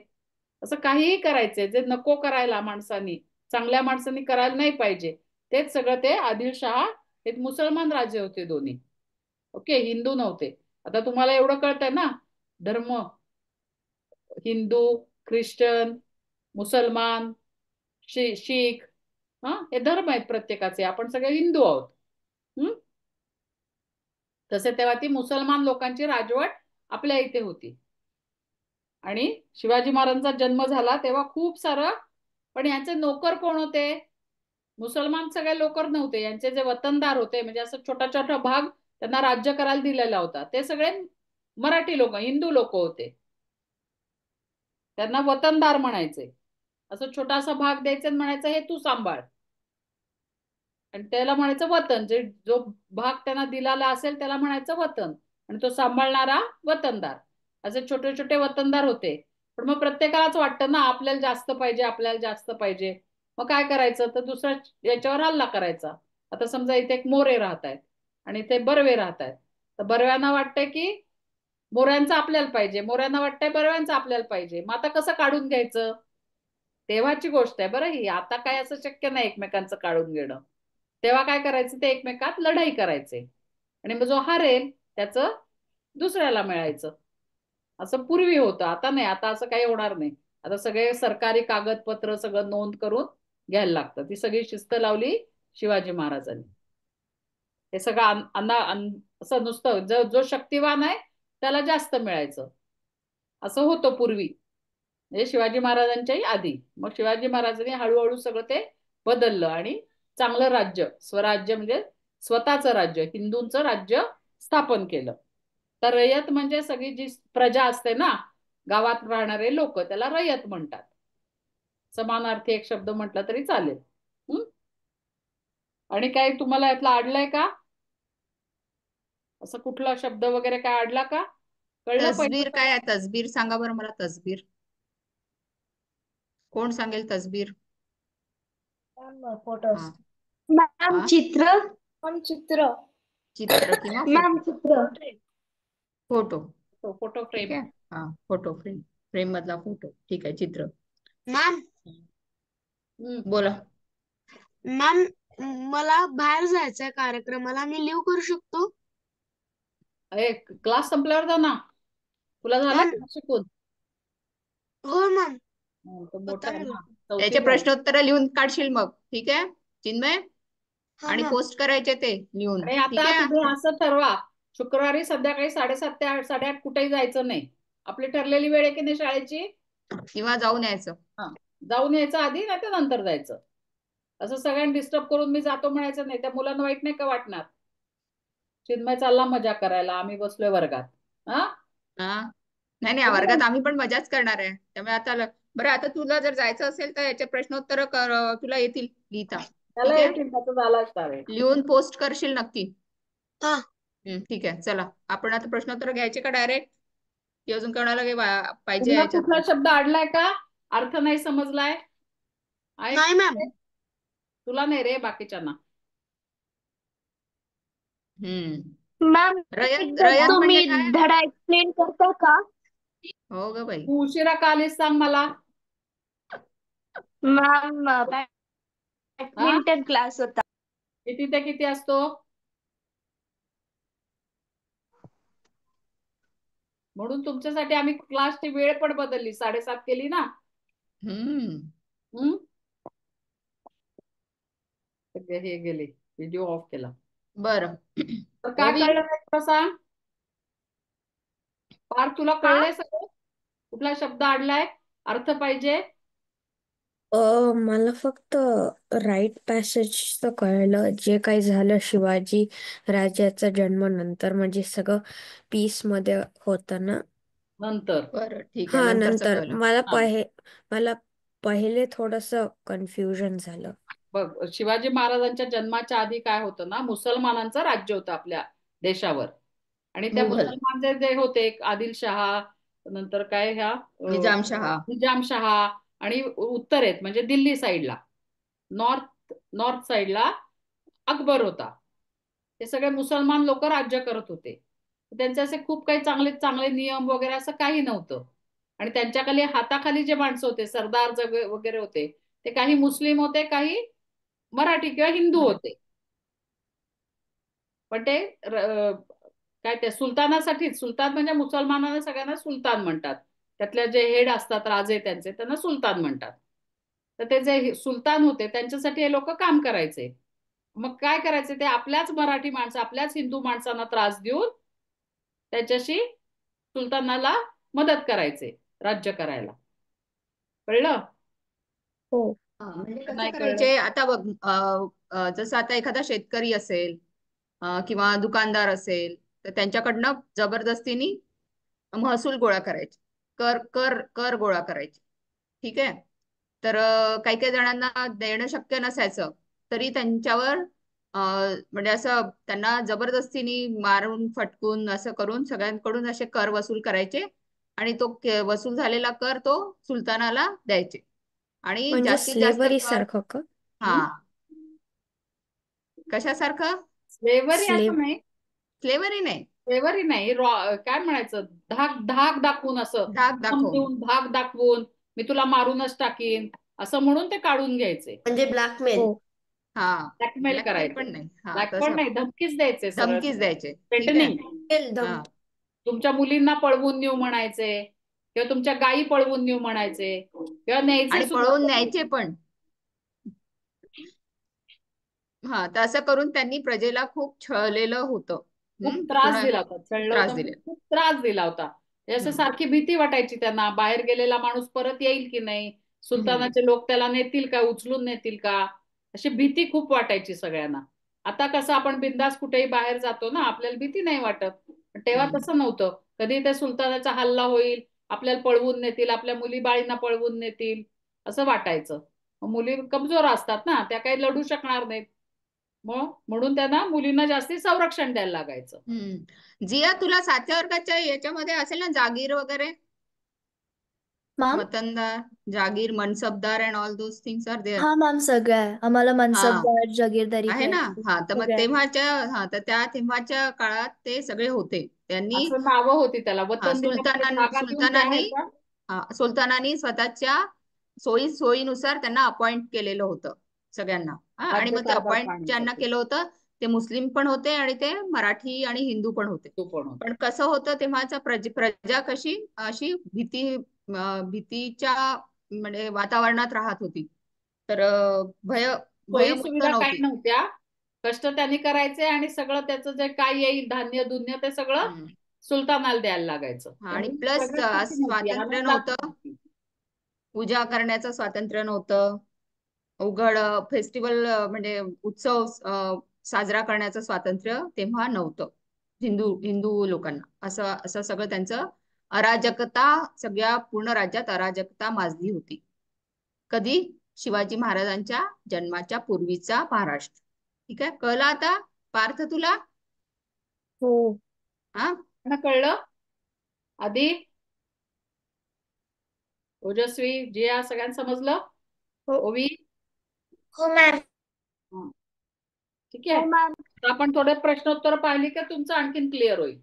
असं काहीही करायचे जे नको करायला माणसांनी, चांगल्या माणसांनी करायला नाही पाहिजे. तेच सगळं ते आदिलशहा हे मुसलमान राजे होते दोन्ही. ओके, हिंदू नव्हते. आता तुम्हाला एवढं कळतंय ना, धर्म, हिंदू, ख्रिश्चन, मुसलमान, शीख, हे धर्म आहेत प्रत्येकाचे. आपण सगळे हिंदू आहोत. तसे तेव्हा ती मुसलमान लोकांची राजवट आपल्या इथे होती. आणि शिवाजी महाराजांचा जन्म झाला तेव्हा खूप सारं, पण यांचे नोकर कोण होते? मुसलमान सगळे नोकर नव्हते. यांचे जे वतनदार होते, म्हणजे असं छोटा छोटा भाग त्यांना राज्य करायला दिलेला होता, ते सगळे मराठी लोक, हिंदू लोक होते. त्यांना वतनदार म्हणायचे. असं छोटासा भाग द्यायचा, म्हणायचं हे तू सांभाळ, आणि त्याला म्हणायचं वतन. जो भाग त्यांना दिलेला असेल त्याला म्हणायचं वतन, आणि तो सांभाळणारा वतनदार. असे छोटे छोटे वतनदार होते. पण मग प्रत्येकालाच वाटतं ना आपल्याला जास्त पाहिजे, आपल्याला जास्त पाहिजे. मग काय करायचं, तर दुसऱ्या याच्यावर हल्ला करायचा. आता समजा इथे एक मोरे राहत आहेत आणि इथे बर्वे राहत आहेत, तर बर्व्यांना वाटतंय की मोऱ्यांचं आपल्याला पाहिजे, मोऱ्यांना वाटतंय बर्व्यांचं आपल्याला पाहिजे. मग आता कसं काढून घ्यायचं, तेव्हाची गोष्ट आहे बरं ही. आता काय असं शक्य नाही एकमेकांचं काढून घेणं. तेव्हा काय करायचं, ते एकमेकात लढाई करायचे आणि मग जो हारेल त्याचं दुसऱ्याला मिळायचं. असं पूर्वी होतं, आता नाही. आता असं काही होणार नाही. आता सगळे सरकारी कागदपत्र सगळं नोंद करून घ्यायला लागतं. ती सगळी शिस्त लावली शिवाजी महाराजांनी. हे सगळं असं नुसतं जो शक्तिवान आहे त्याला जास्त मिळायचं, असं होतं पूर्वी, म्हणजे शिवाजी महाराजांच्याही आधी. मग शिवाजी महाराजांनी हळूहळू सगळं ते बदललं आणि चांगलं राज्य, स्वराज्य म्हणजे स्वतःचं राज्य, हिंदूंचं राज्य स्थापन केलं. तर रयत म्हणजे सगळी जी प्रजा असते ना, गावात राहणारे लोक, त्याला रयत म्हणतात. समानार्थी एक शब्द म्हटला तरी चालेल. हम्म? आणि काय तुम्हाला यातला आडलाय का, असं कुठला शब्द वगैरे काय आडला का, कळलं तसबीर पहिलं? काय आहे? तसबीर सांगा बरं मला. तसबीर कोण सांगेल? तसबीर. फोटोज. हा मॅम हा चित्र. पण चित्र. चित्र किंवा मॅम फोटो. चित्र. फोटो. फोटो ठीक फ्रेम. आहे. हा, फोटो फ्रेम. फ्रेम मधला फोटो. ठीक आहे. चित्र. मॅम बोला. मॅम मला बाहेर जायचंय कार्यक्रमाला, मी लिव्ह करू शकतो? अरे क्लास संपल्यावर जा ना, तुला झालं मॅम का शिकून? हो मॅम, तो मोठा होता आहे मला. ना, त्याचे चौथीला आहे. प्रश्नोत्तर लिहून काढशील मग. ठीक आहे चिन्मय? हा आणि मॅम. पोस्ट करायचे ते लिहून. आणि ठीक आता आहे. तुम्ही असं ठरवा, शुक्रवारी संध्याकाळी 7:30 ते 8:30 कुठेही जायचं नाही. आपली ठरलेली वेळ आहे की नाही शाळेची, किंवा जाऊन यायचं. हा, जाऊन यायचं आधी, नाही तर नंतर जायचं. असं सगळ्यांना डिस्टर्ब करून मी जातो म्हणायचं नाही. त्या मुलांना वाईट नाही का वाटणार? चिन्मय चालला मजा करायला, आम्ही बसलोय वर्गात. हा, हा, नाही नाही, वर्गात आम्ही पण मजाच करणार आहे. त्यामुळे आता बरं, आता तुला जर जायचं असेल तर याचे प्रश्नोत्तर तुला येतील लिहिता. त्याला ठीक आहे. येतील, त्याचं झाला असणार आहे. लिहून पोस्ट करशील नक्की. हा. ठीक आहे. चला, आपण आता प्रश्नोत्तर घ्यायचे का डायरेक्ट, की अजून कोणाला काही पाहिजे तुला याच्यात? कुठला शब्द अडलाय का, अर्थ नाही समजलाय? आहे नाही मॅम. तुला नाही रे, बाकीच्यांना. मॅम रयत. एकदा रयत तुम्ही म्हणजे काय? धडा एक्सप्लेन करता का? हो ग बाई. तू उशिरा का आलीस सांग मला. मॅम हा, बॅडमिंटन क्लास होता. किती ते किती असतो? म्हणून तुमच्यासाठी आम्ही क्लासची वेळ पण बदलली, 7:30 केली ना. हम्म हम्म, सगळे हे गेले, व्हिडिओ ऑफ केला. बरं. तर काय ओवी. कळलं नाही तुला सांग. पार तुला हा कळलंय सगळं? कुठला शब्द अडलाय, अर्थ पाहिजे? मला फक्त राईट पॅसेजचं कळलं, जे काही झालं शिवाजी राजाचा जन्म नंतर, म्हणजे सगळं पीस मध्ये होतं ना. नंतर. बरं, ठीक आहे. हा, नंतरचं नंतर कळलं. हा, मला पहिले थोडस कन्फ्युजन झालं. बघ, शिवाजी महाराजांच्या जन्माच्या आधी काय होतं ना, मुसलमानांचं राज्य होतं आपल्या देशावर. आणि त्या मुघल. मुसलमान जे होते, आदिलशहा, नंतर काय ह्या निजामशहा. निजामशहा, आणि उत्तरेत म्हणजे दिल्ली साईडला, नॉर्थ साईडला अकबर होता. हे सगळे मुसलमान लोक राज्य करत होते. त्यांचे असे खूप काही चांगले चांगले नियम वगैरे असं काही नव्हतं. आणि त्यांच्याखाली हाताखाली जे माणसं होते, सरदार वगैरे होते, ते काही मुस्लिम होते, काही मराठी किंवा हिंदू होते. पण ते काय, ते सुलतानासाठीच, सुलतान म्हणजे मुसलमानांना सगळ्यांना सुलतान म्हणतात. त्यातल्या जे हेड असतात राजे त्यांचे, त्यांना सुलतान म्हणतात. तर ते जे सुलतान होते त्यांच्यासाठी हे लोक काम करायचे. मग काय करायचे, ते आपल्याच मराठी माणसं, आपल्याच हिंदू माणसांना त्रास देऊन त्याच्याशी सुलतानाला मदत करायचे राज्य करायला. कळलं? हो. म्हणजे कसं नाही कळलं? करायचे आता बघ, जसं आता एखादा शेतकरी असेल किंवा दुकानदार असेल, तर त्यांच्याकडनं जबरदस्तीने महसूल गोळा करायचे, कर कर कर गोळा करायचे. ठीक आहे. तर काही काही जणांना देणं शक्य नसायचं, तरी त्यांच्यावर म्हणजे असं त्यांना जबरदस्तीने मारून फटकून असं करून सगळ्यांकडून असे कर वसूल करायचे, आणि तो वसूल झालेला कर तो सुलतानाला द्यायचे. आणि म्हणजे जास्तीत जास्त स्लेव्हरी भर सारखं का? हा कशासारखं? स्लेव्हरी स्लेव असं नाही, फ्लेवरही नाही, स्लेव्हरी नाही, काय म्हणायचं, धाक धाक दाखवून असं धाक दम दाखवून. देऊन धाक दाखवून मी तुला मारूनच टाकीन असं म्हणून ते काढून घ्यायचे. म्हणजे ब्लॅकमेल. हो. हा ब्लॅकमेल ब्लॅकमेल करायचे. पण नाही, हा ब्लॅकमेल तसं नाही, धमकीच द्यायचे, सरळ धमकीच द्यायचे. ठीक आहे. पेटनिंग. हा तुमच्या मुलींना पळवून नेऊ म्हणायचे किंवा तुमच्या गायी पळवून नेऊ म्हणायचे किंवा न्यायचे आणि सुद्धा. पळवून न्यायचे पण. हा तर असं करून त्यांनी प्रजेला खूप छळलेलं होतं. खूप त्रास पूर्ण दिला होता, छळलं त्रास होतं, दिले. खूप त्रास दिला होता. असं सारखी भीती वाटायची त्यांना, बाहेर गेलेला माणूस परत येईल की नाही, सुलतानाचे लोक त्याला नेतील का, उचलून नेतील का, अशी भीती खूप वाटायची सगळ्यांना. आता कसं आपण बिंदास कुठेही बाहेर जातो ना, आपल्याला भीती नाही वाटत. पण तेव्हा तसं नव्हतं. कधी त्या सुलतानाचा हल्ला होईल, आपल्याला पळवून नेतील, आपल्या मुली बाळींना पळवून नेतील असं वाटायचं. मुली कमजोर असतात ना, त्या काही लढू शकणार नाहीत. म्हणून त्यांना मुलींना जास्ती संरक्षण द्यायला लागायचं. जिया, तुला 7व्या वर्गाच्या याच्यामध्ये असेल ना जागीर वगैरे, मॅम वतनदार, जागीर, मनसबदार and all those things are there. हा मॅम सगळं आहे आम्हाला हा मनसबदार जागीरदारी आहे ना. हा तर मग सगळं आहे. तेव्हाच्या काळात ते सगळे होते. त्यांनी असं नावं होती त्याला, वतन दिलं म्हणजे जागा देऊन बाहेर सुलतानांनी स्वतःच्या सोयीनुसार त्यांना अपॉइंट केलेलं होतं सगळ्यांना. आणि मग ते राज्यकारभार अपॉइंट ज्यांना पाहण्यासाठी केलं होतं ते मुस्लिम पण होते आणि ते मराठी आणि हिंदू पण होते. तो पण होता. पण कसं होतं तेव्हाचा प्रजा कशी अशी भीतीच्या म्हणजे वातावरणात राहत होती. तर सोयी भयमुक्त सुविधा काही नव्हती. नव्हत्या, कष्ट त्यांनी करायचे आणि सगळं त्याचं जे काय येईल धान्य दुन्य ते सगळं सुलतानाला द्यायला लागायचं. आणि त्यामुळे प्लस प्रगत सुखी नव्हती, स्वातंत्र्य आनंदात नव्हतं, नव्हती. पूजा करण्याचं स्वातंत्र्य नव्हतं, उघड फेस्टिवल म्हणजे उत्सव साजरा करण्याचं स्वातंत्र्य तेव्हा नव्हतं हिंदू लोकांना. असं असं सगळं त्यांचं अराजकता, सगळ्या पूर्ण राज्यात अराजकता माजली होती. कधी? शिवाजी महाराजांच्या जन्माच्या पूर्वीचा महाराष्ट्र. ठीक आहे, कळलं आता पार्थ तुला? हो. हा कळलं? आधी ओजस्वी, जिया, सगळ्यांना समजलं? हो. ओवी? हो मॅम. ठीक आहे. तर आपण थोडे प्रश्नोत्तर पाहिली का तुमचं आणखीन क्लिअर होईल.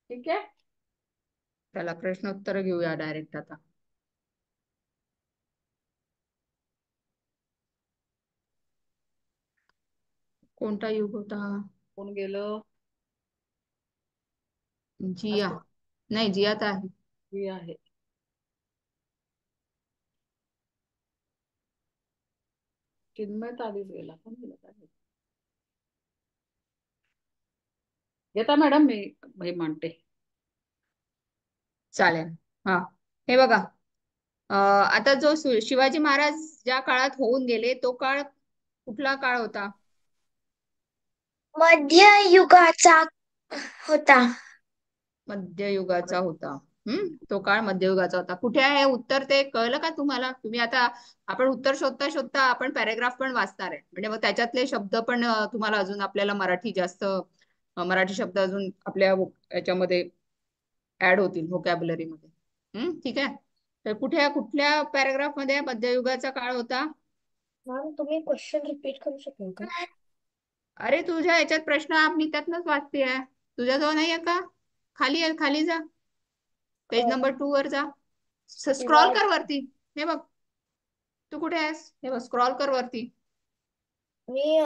ठीक आहे, त्याला प्रश्नोत्तर घेऊया डायरेक्ट आता. कोणता युग होता? कोण गेलं? जिया नाही, जिया तर आहे. जी आहे. चिन्मय आधीच गेला, कोण गेला काय घेता मॅडम, मी हे मांडते. चालेल. हा हे बघा, आता जो शिवाजी महाराज ज्या काळात होऊन गेले तो काळ कुठला काळ होता? मध्ययुगाचा होता. मध्ययुगाचा होता. तो काळ मध्ययुगाचा होता. कुठे आहे उत्तर ते कळलं का तुम्हाला? तुम्ही आता आपण उत्तर शोधता शोधता आपण पॅरेग्राफ पण वाचणार आहे, म्हणजे मग त्याच्यातले शब्द पण तुम्हाला अजून आपल्याला मराठी शब्द अजून आपल्या याच्यामध्ये ऍड होतील व्होकॅब्युलरी मध्ये. ठीक आहे, तर कुठल्या पॅराग्राफ मध्ये मध्ययुगाचा काळ होता? मॅम तुम्ही क्वेश्चन रिपीट करू शकाल का? अरे तुझ्या याच्यात प्रश्न मी त्यातनच वाचते आहे. तुझ्याजवळ नाही आहे का? खाली जा, पेज नंबर 2 वर जा, स्क्रॉल कर वरती. हे बघ, तू कुठे आहेस? हे बघ, स्क्रॉल कर वरती. मी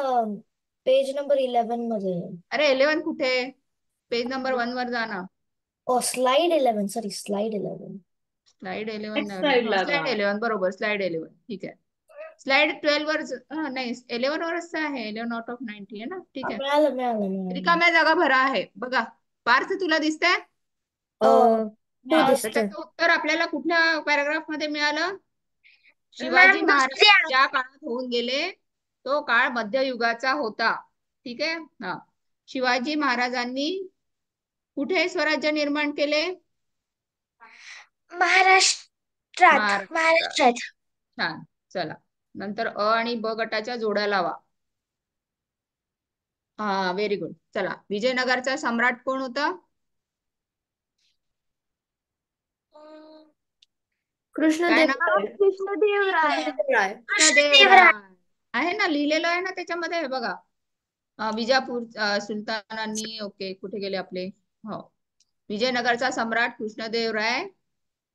पेज नंबर 11 मध्ये आहे. अरे 11 कुठे? पेज नंबर 1 वर जा ना. Slide 11, sorry slide 11. Slide 11 Next slide ला जा. स्लाइड 11 बरोबर, स्लाइड 11 ठीक आहे. स्लाइड 12 वर नाही, 11 वरच आहे. 11 आउट ऑफ 90 आहे ना. ठीक आहे, मिळालं. रिकाम्या जागा भरा आहे बघा. पार्थ तुला दिसतंय? हो तर दिसतंय. त्याचं उत्तर आपल्याला कुठल्या पॅराग्राफ मध्ये मिळालं? शिवाजी मॅम महाराज दुसऱ्या. ज्या काळात होऊन गेले तो काळ मध्ययुगाचा होता. ठीक आहे. हा, शिवाजी महाराजांनी कुठे स्वराज्य निर्माण केले? महाराष्ट्रात. छान. चला, नंतर अ आणि ब गटाच्या जोड्या लावा. हा, व्हेरी गुड. चला, विजयनगरचा सम्राट कोण होता? काय कृष्णदेव नाव? राय. कृष्णदेवराय. कृष्णदेव राय. कृष्णदेवराय आहे ना, लिहिलेलं आहे ना त्याच्यामध्ये, हे बघा. विजापूर सुलतानांनी, ओके, कुठे गेले आपले? हो, विजयनगरचा सम्राट कृष्णदेवराय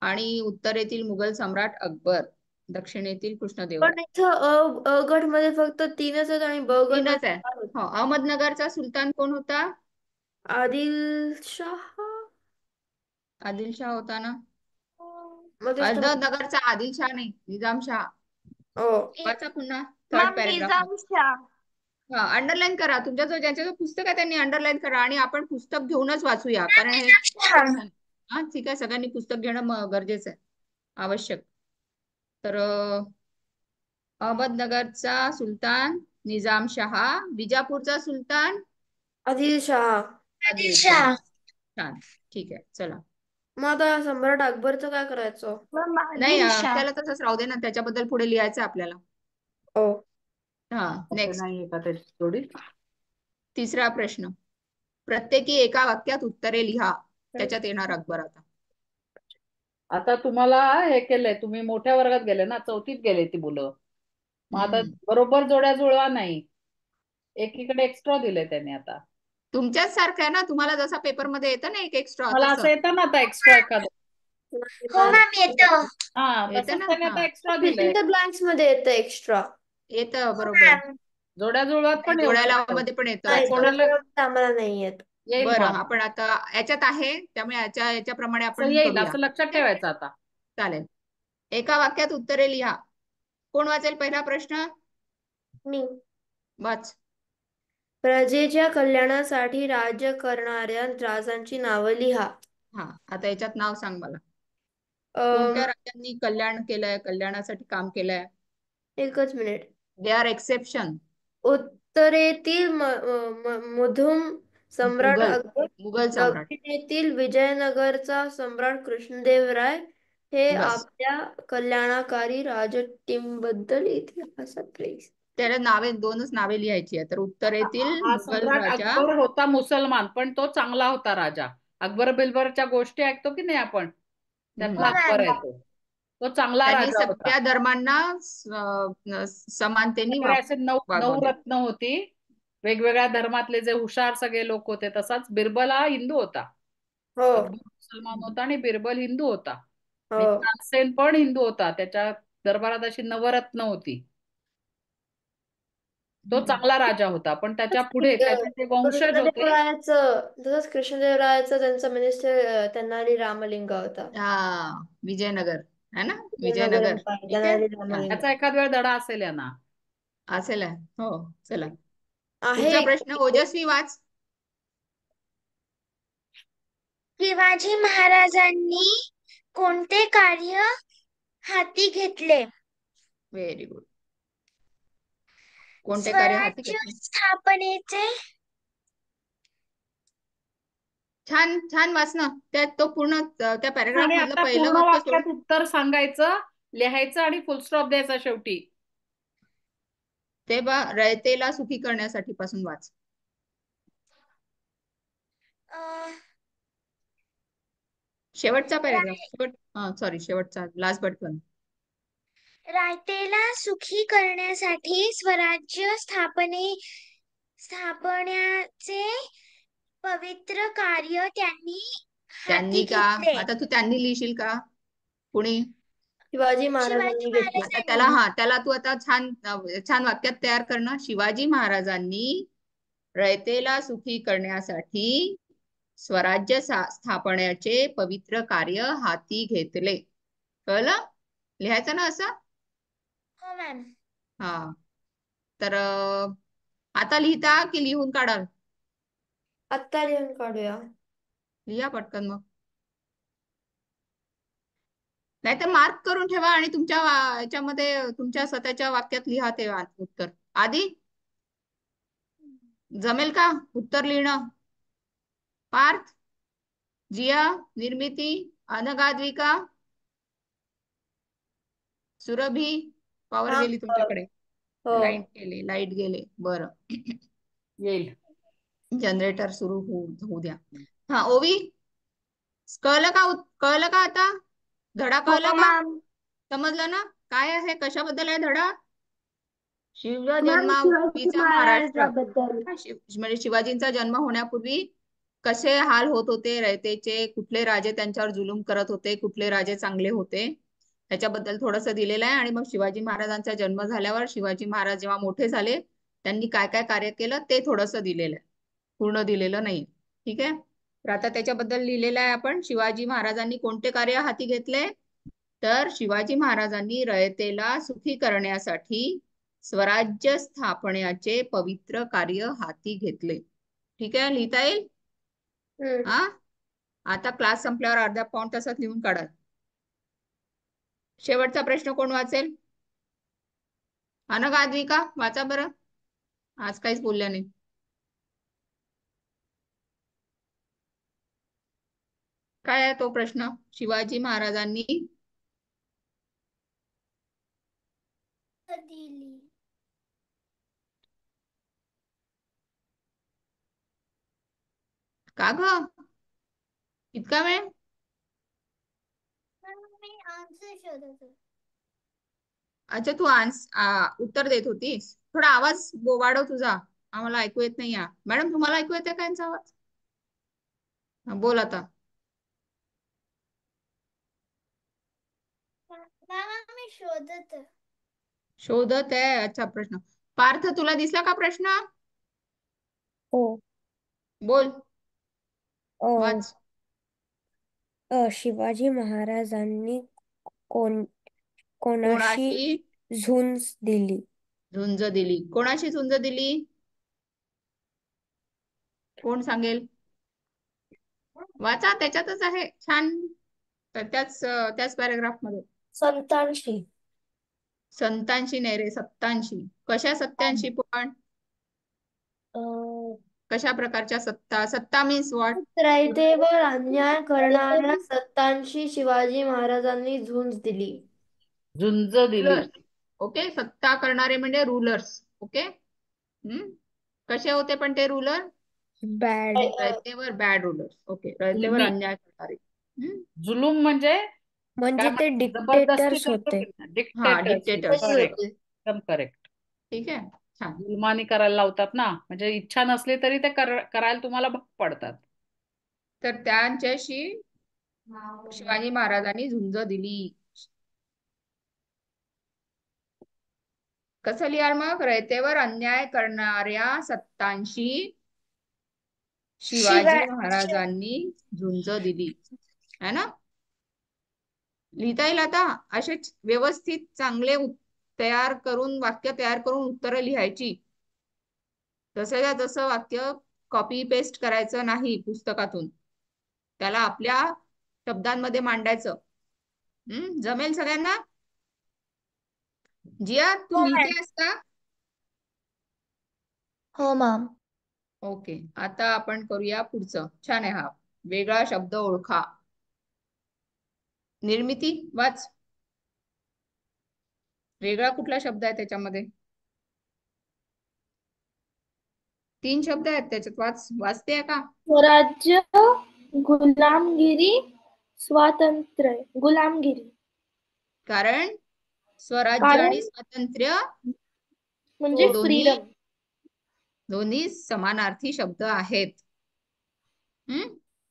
आणि उत्तरेतील मुघल सम्राट अकबर, दक्षिणेतील कृष्णदेवराय. पण इथं अ गट मध्ये फक्त 3च आहेत आणि ब गट तीनच मध्ये आहे. 4 आहेत. हो, अहमदनगरचा सुलतान कोण होता? आदिलशाह. आदिलशाह होता ना. मग तेच तर अहमदनगरचा आदिलशाह नाही, निजामशाह. हो. वाचा पुन्हा थर्ड पॅराग्राफ. निजामशाह. हा, अंडरलाईन करा. ज्यांच्याजवळ पुस्तक आहे त्यांनी अंडरलाईन करा आणि आपण पुस्तक घेऊनच वाचूया, कारण हे हा, ठीक आहे. सगळ्यांनी पुस्तक घेणं गरजेचं आहे, आवश्यक. तर अहमदनगरचा सुलतान निजामशाह, विजापूरचा सुलतान आदिलशाह. आदिलशाह. छान, ठीक आहे, चला. मग आता सम्राट अकबरचं काय करायचं? नाही, आदिलशाह. त्याला तसंच राहू दे ना, त्याच्याबद्दल पुढे लिहायचं आपल्याला. हो. हा, नेक्स्ट. नाहीये का त्याची जोडी? तिसरा प्रश्न, प्रत्येकी एका वाक्यात उत्तरे लिहा. त्याच्यात येणार अकबर. आता तुम्हाला हे केलंय, तुम्ही मोठ्या वर्गात गेले ना, 4थीत गेले ती मुलं. मग आता बरोबर जोड्या जुळवा नाही, एकीकडे एक्स्ट्रा दिले त्याने. आता तुमच्याच सारखं आहे ना, तुम्हाला जसा पेपर मध्ये येतं ना एक एक्स्ट्रा, मला तसं असं येतं ना आता एक्स्ट्रा एखादं. हो मॅम येतं. हा, येतं तसंच ना. त्याने आता हा, एक्स्ट्रा फिल दिलंय. इन द ब्लँक्स मध्ये येतं एक्स्ट्रा. येतं हो बरोबर. मॅम. जोड्या जुळवात पण येऊ जोड्या शकतं. लावामध्ये पण येतं. नाही, कोणाला आम्हाला नाही येत. येईल बरं, मग. आपण आता याच्यात आहे, त्यामुळे याच्याप्रमाणे असं आपण येईल, करूया. असं लक्षात ठेवायचं आता. चालेल. एका वाक्यात उत्तरे लिहा. कोण वाचेल पहिला प्रश्न? मी. वाच. प्रजेच्या कल्याणासाठी राज्य करणाऱ्या राजांची नावं लिहा. हा, आता याच्यात नाव सांग मला. अम, कोणत्या राजांनी कल्याण केलंय, कल्याणासाठी काम केलंय? एकच मिनिट. They are exception. उत्तरेतील मधुम सम्राट मुघल अकबर. मुघल सम्राट. दक्षिणेतील विजयनगरचा सम्राट कृष्णदेवराय हे बस, आपल्या कल्याणकारी राजटीमबद्दल इतिहासात प्लीज. त्याला नावे, दोनच नावे लिहायची आहे. तर उत्तरेतील हा मुघल सम्राट राजा. अकबर होता मुसलमान, पण तो चांगला होता राजा. अकबर बिलबरच्या गोष्टी ऐकतो की नाही आपण, त्यातला अकबर आहे तो. तो चांगला त्यांनी राजा होता. सगळ्या धर्मांना समानतेने वगैरे असे नऊ वागवले. रत्न होती, वेगवेगळ्या धर्मातले जे हुशार सगळे लोक होते. तसाच बिरबल हा हिंदू होता. हो अकबर मुसलमान होता आणि बिरबल हिंदू होता. आणि हो. तानसेन पण हिंदू होता. त्याच्या दरबारात अशी नवरत्न होती. तो चांगला राजा होता, पण त्याच्या पुढे त्याचे जे वंशज होते. तसंच कृष्णदेवरायाचं त्यांचा मिनिस्टर तेनाली रामलिंगा होता. हा, विजयनगर आहे ना, विजयनगर विजयनगर. एम्पायर, ठीक आहे, तेनाली छान. रामलिंगा त्याचा एखाद वेळ धडा असेल यांना. असेल आहे. हो, चला. आहे. पुढचा प्रश्न ओजस्वी वाच. शिवाजी महाराजांनी कोणते कार्य हाती घेतले? Very good. कोणते कार्य हाती स्वराज्य घेतले? स्थापनेचे. छान छान वाचणं. त्यात तो पूर्ण त्या पॅराग्राफ आणि मधलं आता पहिलं पूर्ण वाक्य वाक्यात सोड. उत्तर सांगायचं, लिहायचं आणि फुलस्टॉप द्यायचा शेवटी. ते रयतेला सुखी करण्यासाठी पासून वाच. शेवटचा पॅराग्राफ. सॉरी, शेवटचा, लास्ट बट वन. रायतेला सुखी करण्यासाठी स्वराज्य स्थापण्याचे पवित्र कार्य त्यांनी हाती का? घेतले. आता तू त्यांनी लिहिशील का? कुणी? शिवाजी महाराजांनी घेतले. आता त्याला तू आता छान छान वाक्यात तयार करणं. शिवाजी महाराजांनी रयतेला सुखी करण्यासाठी स्वराज्य स्थापण्याचे पवित्र कार्य हाती घेतले. कळलं? लिहायचं ना असं? हो मॅम. हा, तर आता लिहिता की लिहून काढाल? आत्ता लिहून काढूया. लिहा पटकन मग, नाहीतर मार्क करून ठेवा आणि तुमच्या याच्यामध्ये तुमच्या स्वतःच्या वाक्यात लिहा ते उत्तर. आधी जमेल का उत्तर लिहिणं? पार्थ, जिया, निर्मिती, अनगाद्विका, सुरभी, पॉवर हा, गेली तुमच्याकडे? हो. लाईट गेले. बरं, येईल. जनरेटर सुरू होऊ द्या. हा, ओवी, कळलं का आता? धडा कळलं का? समजलं ना? काय आहे, कशाबद्दल आहे धडा? मॅम शिवाजी शिवजन्मापूर्वीचा महाराष्ट्र. महाराजाबद्दल. म्हणजे शिवाजींचा जन्म होण्यापूर्वी कसे हाल होत होते रयतेचे, कुठले राजे त्यांच्यावर जुलूम करत होते, कुठले राजे चांगले होते, त्याच्याबद्दल थोडंसं दिलेलं आहे. आणि मग शिवाजी महाराजांचा जन्म झाल्यावर शिवाजी महाराज जेव्हा मोठे झाले त्यांनी काय काय कार्य केलं ते थोडंसं दिलेलं आहे, पूर्ण दिलेलं नाही. ठीक आहे, तर आता त्याच्याबद्दल लिहिलेलं आहे आपण. शिवाजी महाराजांनी कोणते कार्य हाती घेतले? तर शिवाजी महाराजांनी रयतेला सुखी करण्यासाठी स्वराज्य स्थापण्याचे पवित्र कार्य हाती घेतले. ठीक आहे, लिहिता येईल? हा, आता क्लास संपल्यावर अर्ध्या पाऊण तासात लिहून काढा. शेवटचा प्रश्न कोण वाचेल? अनघा, वाचा बरं. आज काहीच बोलल्या नाही. काय आहे तो प्रश्न? शिवाजी महाराजांनी का ग इतका वेळ? अच्छा, तू उत्तर देत होतीस. थोडा आवाज वाढव तुझा, आम्हाला ऐकू येत नाही. मॅडम तुम्हाला ऐकू येते का यांचा आवाज? बोल आता. शोधत आहे. अच्छा, प्रश्न. पार्थ तुला दिसला का प्रश्न? हो. बोल, वाच. शिवाजी महाराजांनी कोणाशी कोणाशी झुंज दिली? झुंज दिली? कोणाशी झुंज दिली? कोण सांगेल? वाचा, त्याच्यातच आहे छान, त्याच पॅराग्राफ मध्ये. संतांशी. संतांशी नाही रे, सत्तांशी. कशा सत्यांशी? पण कशा प्रकारच्या सत्ता? सत्ता मीन्स व्हॉट? रयतेवर अन्याय करणाऱ्या सत्तांशी शिवाजी महाराजांनी झुंज दिली. झुंज दिली. ओके, सत्ता करणारे म्हणजे रूलर्स. ओके, कसे होते पण ते रूलर? बॅड. रयतेवर बॅड रूलर्स. ओके, रयतेवर अन्याय करणारे. जुलूम म्हणजे ते डिक्टेटर्स होते. हा, डिक्टेटर्स. एकदम करेक्ट. ठीक आहे, छान. जुलमानी करायला लावतात ना, म्हणजे इच्छा नसली तरी ते करायला तुम्हाला भाग पडतात. तर त्यांच्याशी शिवाजी महाराजांनी झुंज दिली. कसं लिहाल मग? रयतेवर अन्याय करणाऱ्या सत्तांशी शिवाजी महाराजांनी झुंज दिली, है ना? लिहिता येईल आता? असेच व्यवस्थित चांगले वाक्य तयार करून उत्तरं लिहायची. तसं तसं वाक्य कॉपी पेस्ट करायचं नाही पुस्तकातून, त्याला आपल्या शब्दांमध्ये मांडायचं. जमेल सगळ्यांना? जिया, तू लिहितेस का? हो मॅम. ओके, आता आपण करूया पुढचं. छान आहे हा. वेगळा शब्द ओळखा. निर्मिती, वाच. वेगळा कुठला शब्द आहे त्याच्यामध्ये? 3 शब्द आहेत त्याच्यात. वाचते का? स्वराज्य, गुलामगिरी, स्वातंत्र्य. गुलामगिरी कारण स्वराज्य आणि स्वातंत्र्य म्हणजे फ्रीडम. दोन्ही समानार्थी शब्द आहेत.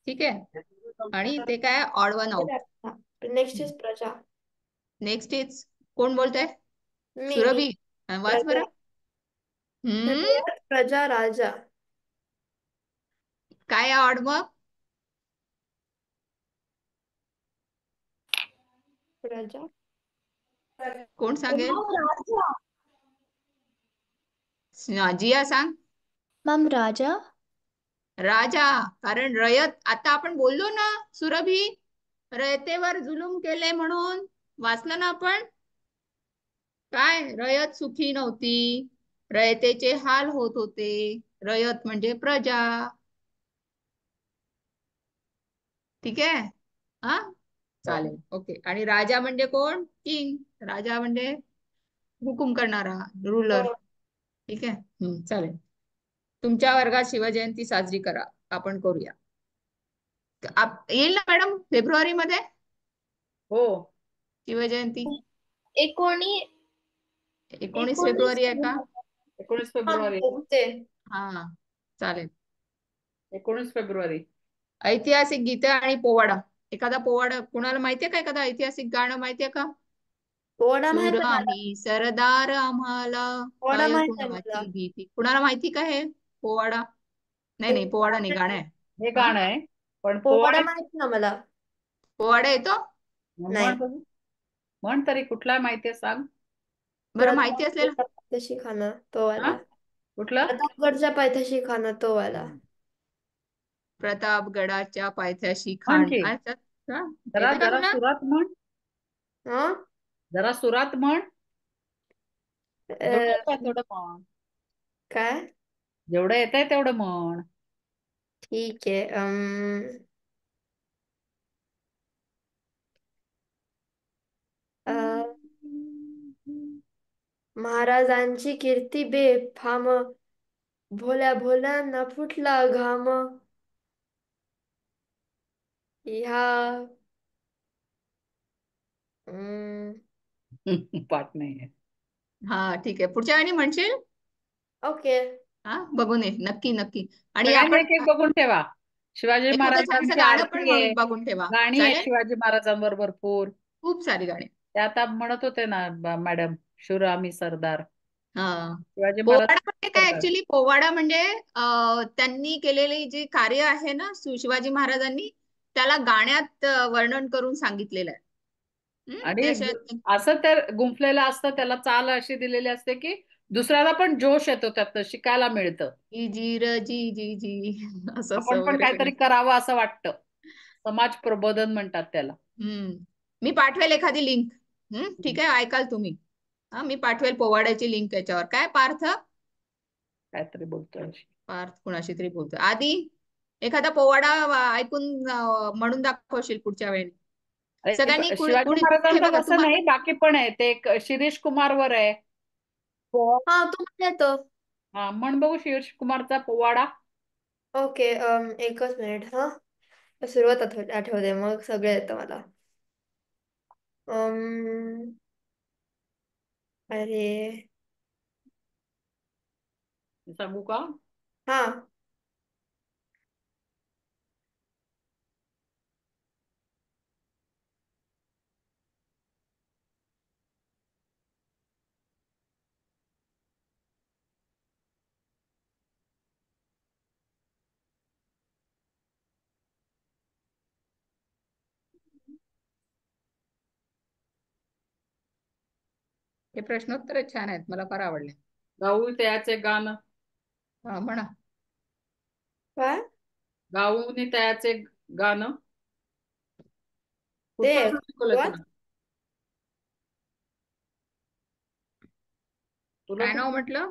ठीक आहे, आणि ते काय? Odd one out. Next is प्रजा. नेक्स्ट इज कोण बोलतंय? मी. सुरभी, वाच बरं. प्रजा, राजा. काय ऑड मग? प्रजा. कोण सांगेल? जिया सांग. मॅम, राजा. राजा, कारण रयत, आता आपण बोललो ना सुरभी, रयतेवर जुलूम केले म्हणून. वाचलं ना आपण? काय? रयत सुखी नव्हती, रयतेचे हाल होत होते. रयत म्हणजे प्रजा. ठीक आहे, हा चालेल. ओके, आणि राजा म्हणजे कोण? किंग. राजा म्हणजे हुकुम करणारा, रूलर. ठीक आहे, चालेल. तुमच्या वर्गात शिवजयंती साजरी करा, आपण करूया. येईल ना मॅडम फेब्रुवारी मध्ये हो, शिवजयंती? एकोणी 19 फेब्रुवारी आहे का? 19 हा, फेब्रुवारी बघते. हा चालेल. 19 फेब्रुवारी. ऐतिहासिक गीते आणि पोवाडा. एखादा पोवाडा कुणाला माहितीये का? एखादा ऐतिहासिक गाणं माहितीये का? पोवाडा शूर माहित आहे मला. आम्ही सरदार आम्हाला पोवाडा काय माहित आहे मला. कुणाची भीती. कुणाला माहिती का हे पोवाडा? नाही नाही, पोवाडा नाही, गाणं आहे. हे हा गाणं आहे पण पोवाडा पोवाडे माहित ना मला. पोवाडा येतो? नाही. म्हण बघू. म्हण तरी कुठला माहितीये सांग. बरं माहिती असलेला. प्रतापगडच्या पायथ्याशी खाणं तो हा वाला. कुठलं? प्रतापगडच्या पायथ्याशी खाणं तो वाला. प्रतापगडाच्या पायथ्याशी म्हण खाण. की. अच्छा, हा, जरा येतं का जरा तुला? सुरात म्हण. हा जरा सुरात म्हण. जेवढं अ, येतंय तेवढं म्हण. काय जेवढं येतंय तेवढं म्हण. ठीक आहे. अ, महाराजांची कीर्ती बेफाम, भोल्या भोल्यांना फुटला घाम. ह्या पाठ नाहीये. हा ठीक आहे, पुढच्या वेळी म्हणशील. ओके. हा बघून ये, नक्की नक्की. आणि सगळ्यांनी आपण एक एक बघून ठेवा. शिवाजी एखादं छानसं महाराजांची गाणं पण आरती आहे, बघून ठेवा. गाणी आहेत चालेल, शिवाजी महाराजांवर भरपूर. खूप सारी गाणी. ते आता म्हणत होते ना मॅडम, शूर आम्ही सरदार. हा शिवाजी महाराज पोवाडा म्हणजे काय? सरदार. ऍक्च्युली पोवाडा म्हणजे त्यांनी केलेले जे कार्य आहे ना शिवाजी महाराजांनी, त्याला गाण्यात वर्णन करून सांगितलेलं आहे. आणि ते अशा असं तर गुंफलेलं असतं, त्याला चाल अशी दिलेली असते की दुसऱ्याला पण जोश येतो, त्यात शिकायला मिळतं. जी जी र जी जी जी असं असं आपण पण वगैरे काहीतरी सगळं. करावं असं वाटतं. समाज प्रबोधन म्हणतात त्याला. मी पाठवेल एखादी लिंक. ठीक आहे, ऐकाल तुम्ही. हा मी पाठवेल पोवाड्याची लिंक त्याच्यावर. काय पार्थ? काहीतरी बोलतोय. पार्थ कुणाशी तरी बोलतोय. आधी एखादा पोवाडा ऐकून म्हणून दाखवशील पुढच्या वेळी. सगळ्यांनी शिवाजी कुणी हे महाराजांचं बघा तसं तुम्हाला नाही, बाकी पण आहे ते. एक शिरीष कुमारवर आहे. हा तुम्हाला येतो. हा म्हण बघू शिरीष कुमारचा पोवाडा. ओके. एकच मिनिट. हा सुरुवात आठवते, मग सगळं येतं मला. अम, अरे सांगू का? हा हे प्रश्नोत्तर छान आहेत, मला फार आवडले. गाऊ त्याचे गाणं. हा म्हणा. काय गाऊनी त्याचे गाणं. ते कुठपासून शिकवलंय what? तुला? तुला काय नाव म्हटलं?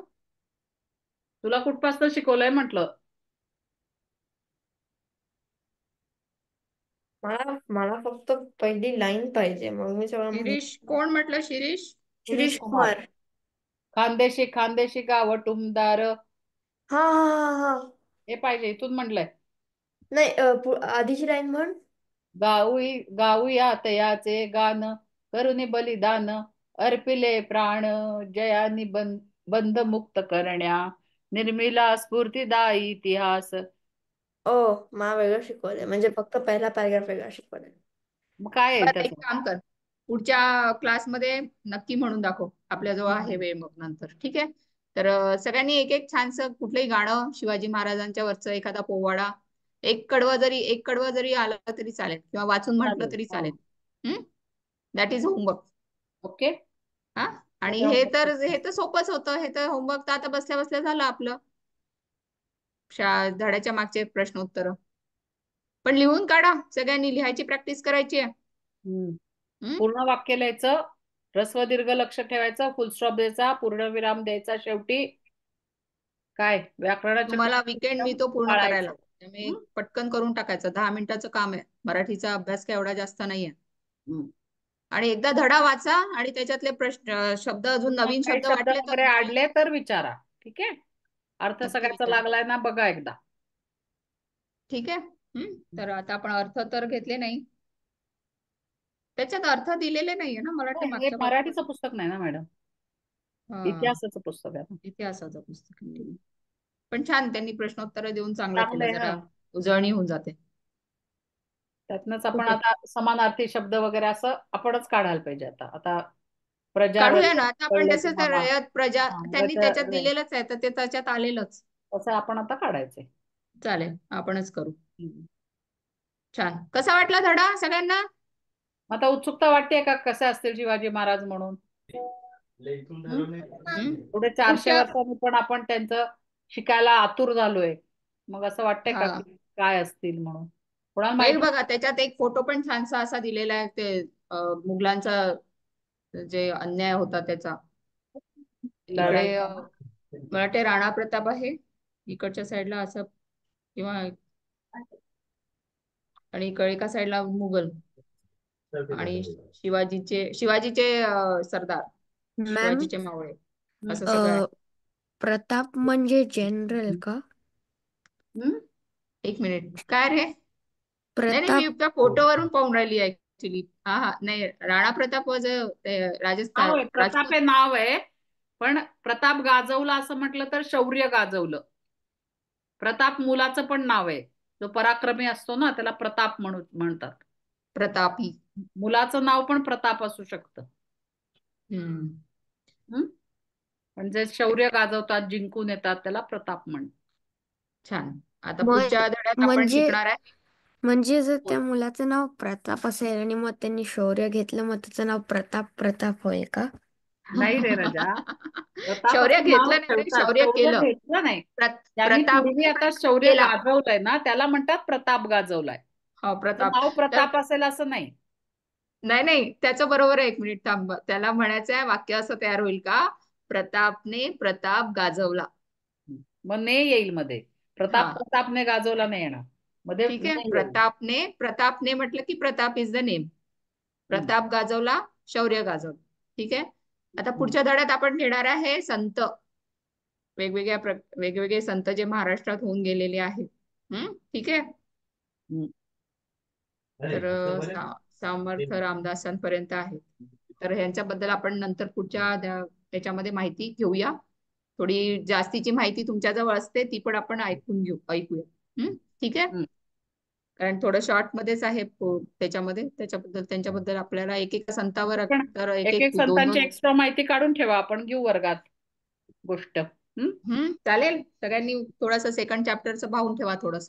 तुला कुठपासून शिकवलंय म्हटलं? मला मला फक्त पहिली लाईन पाहिजे, मग मी सगळं म्हणेन. शिरीष कोण म्हटलं? शिरीष शिरीष शिरीष कुमार. कुमार. खानदेशी खानदेशी गाव टुमदार. हा हा हा हा. हे पाहिजे, इथून म्हणलंय. नाही, आधीची लाईन म्हण. गाऊया तयाचे गान, करुणी बलिदान, अर्पिले प्राण, जयानी बंध मुक्त करण्या, निर्मिला स्फूर्तिदायी इतिहास. ओ मला वेगळं शिकवलंय, म्हणजे फक्त पहिला पॅराग्राफ वेगळा शिकवलाय. मग काय आहे बरं, एक त्याचं? काम कर, पुढच्या क्लासमध्ये नक्की म्हणून दाखव. आपल्याजवळ आहे वेळ मग नंतर. ठीक आहे. तर सगळ्यांनी एक एक छानसं कुठलंही गाणं शिवाजी महाराजांच्या वरचं, एखादा पोवाडा, एक कडवं जरी आलं तरी चालेल, किंवा वाचून म्हटलं चालेल. तरी हा. चालेल. That is homework. ओके. हा आणि हे तर सोपंच होतं. हे तर होमवर्क तर आता बसल्या बसल्या झालं आपलं. धड्याच्या मागचे प्रश्नोत्तर पण लिहून काढा. सगळ्यांनी लिहायची प्रॅक्टिस करायची आहे. पूर्ण वाक्य लिहायचं, ह्रस्व दीर्घ लक्ष ठेवायचं, फुल स्टॉप द्यायचा, पूर्णविराम द्यायचा शेवटी. काय व्याकरणाचे तुम्हाला वीकेंड मी तो पूर्ण करायला, पाळायचं. त्यामुळे पटकन करून टाकायचं. 10 मिनिटाचं काम आहे. मराठीचा अभ्यास काय एवढा जास्त नाहीये. आणि एकदा धडा वाचा आणि त्याच्यातले प्रश्न शब्द, अजून नवीन काही शब्द शब्द वाटले वगैरे तर आडले तर विचारा. ठीक आहे. अर्थ नक्की सगळ्याचा विचारा. लागलाय ना, बघा एकदा. ठीक आहे. तर आता आपण अर्थ तर घेतले नाही. त्याच्यात अर्थ दिलेले नाहीये ना, मला वाटतं हे मागच्या मराठीचं पुस्तक नाही ना मॅडम, हा इतिहासाचं पुस्तक आहे. इतिहासाचं पुस्तक आहे. पण छान त्यांनी प्रश्नोत्तर देऊन चांगलं केलं, चांगलंय, जरा हा. उजळणी होऊन जाते. त्यातनंच आपण खूपच. आता समानार्थी शब्द वगैरे असं आपणच काढायला पाहिजे. आता प्रजा काढूया ना रयत आता आपण, कळलं जसं तुम्हाला. रयत प्रजा हा, त्यांनी रयत- त्याच्यात रयत. दिलेलंच आहे, तर ते त्याच्यात आलेलंच. तसं आपण आता काढायचंय. चालेल, आपणच करू. हम्म. छान. कसा वाटला धडा सगळ्यांना? आता उत्सुकता वाटते का कसे असतील शिवाजी महाराज म्हणून? पुढे 400 पुढच्या वर्षांनी पण आपण त्यांचं शिकायला आतुर झालोय. मग असं वाटतंय का हा की काय असतील म्हणून? कोणाला हे माहिती? बघा, त्याच्यात एक फोटो पण छानसा असा दिलेला आहे, ते मुघलांचा जे अन्याय होता त्याचा. इकडे लढायचा ना? मला वाटते राणा प्रताप आहे इकडच्या साईडला असं, किंवा आणि इकडे एका साईडला मुघल, आणि शिवाजीचे सरदार, मॅम शिवाजीचे मावळे, असं सगळं आहे. प्रताप म्हणजे जनरल का? हम्म? एक मिनिट, काय रे? नाही मी प्रताप त्या फोटोवरून पाहून राहिली ऍक्च्युली. हा नाही, राणा प्रताप was नाव आहे, राजस्थान प्रताप राजपूत. हे नाव आहे. पण प्रताप गाजवला असं म्हटलं तर शौर्य गाजवलं. प्रताप मुलाचं पण नाव आहे. जो पराक्रमी असतो ना त्याला प्रताप म्हणतात. प्रतापी. मुलाचं नाव पण प्रताप असू शकतं. हम्म. म्हणजे शौर्य गाजवतात, जिंकून येतात, त्याला प्रताप म्हणतात. छान. आता म- पुढच्या धड्यात आपण म्हणजे शिकणार आहे. म्हणजे जर त्या मुलाचं नाव प्रताप असेल आणि मग त्यांनी शौर्य घेतलं, मग त्याचं नाव प्रताप होईल का? नाही रे राजा, प्रताप शौर्य असं नाव घेतलं नाही रे, ठेवतात. शौर्य शौर्य केलं. घेतलं नाही. त्यांनी पूर्वी प्रतापने आता शौर्य केला. गाजवलंय ना, त्याला म्हणतात प्रताप गाजवलाय. हो, त्याचं प्रताप. नाव तर प्रताप असेल असं नाही. नाही त्याचं बरोबर आहे. एक मिनिट थांब, त्याला म्हणायचं आहे, वाक्य असं तयार होईल का, प्रतापने प्रताप गाजवला. मग ने येईल मध्ये. हा प्रतापने गाजवला नाही येणार मध्ये. ठीक आहे. ने येईल. प्रतापने म्हटलं की Pratap is the name. Pratap गाजवला, शौर्य गाजवलं. ठीक आहे. आता पुढच्या धड्यात आपण घेणार आहे संत. वेगवेगळे संत जे महाराष्ट्रात होऊन गेलेले आहेत. ठीक आहे. तर समर्थ रामदासांपर्यंत आहेत. तर ह्यांच्याबद्दल आपण नंतर पुढच्या त्याच्यामध्ये माहिती घेऊया. थोडी जास्तीची माहिती तुमच्याजवळ असते, ती पण आपण ऐकूया. ठीक आहे. कारण थोडं शॉर्ट मध्येच आहे त्यांच्याबद्दल आपल्याला एक संतावर पण तर एक संतांची एक्स्ट्रा माहिती काढून ठेवा, आपण घेऊ वर्गात गोष्ट. चालेल. सगळ्यांनी थोडंसं सेकंड चॅप्टरचं पाहून ठेवा थोडस.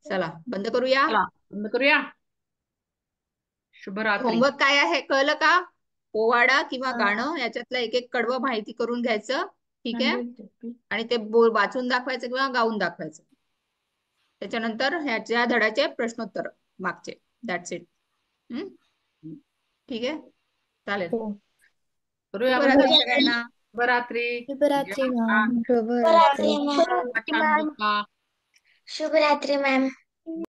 चला बंद करूया. बंद करूया. शुभरात्री. होमवर्क काय आहे कळलं का? पोवाडा किंवा गाणं याच्यातलं एक कडवं माहिती करून घ्यायचं. ठीक आहे. आणि ते वाचून दाखवायचं किंवा गाऊन दाखवायचं. त्याच्यानंतर ह्या धड्याचे प्रश्नोत्तर मागचे. That's it. ठीक आहे. चालेल. शुभरात्री सगळ्यांना. शुभरात्री मॅम. शुभरात्री मॅम. शुभरात्री मॅम.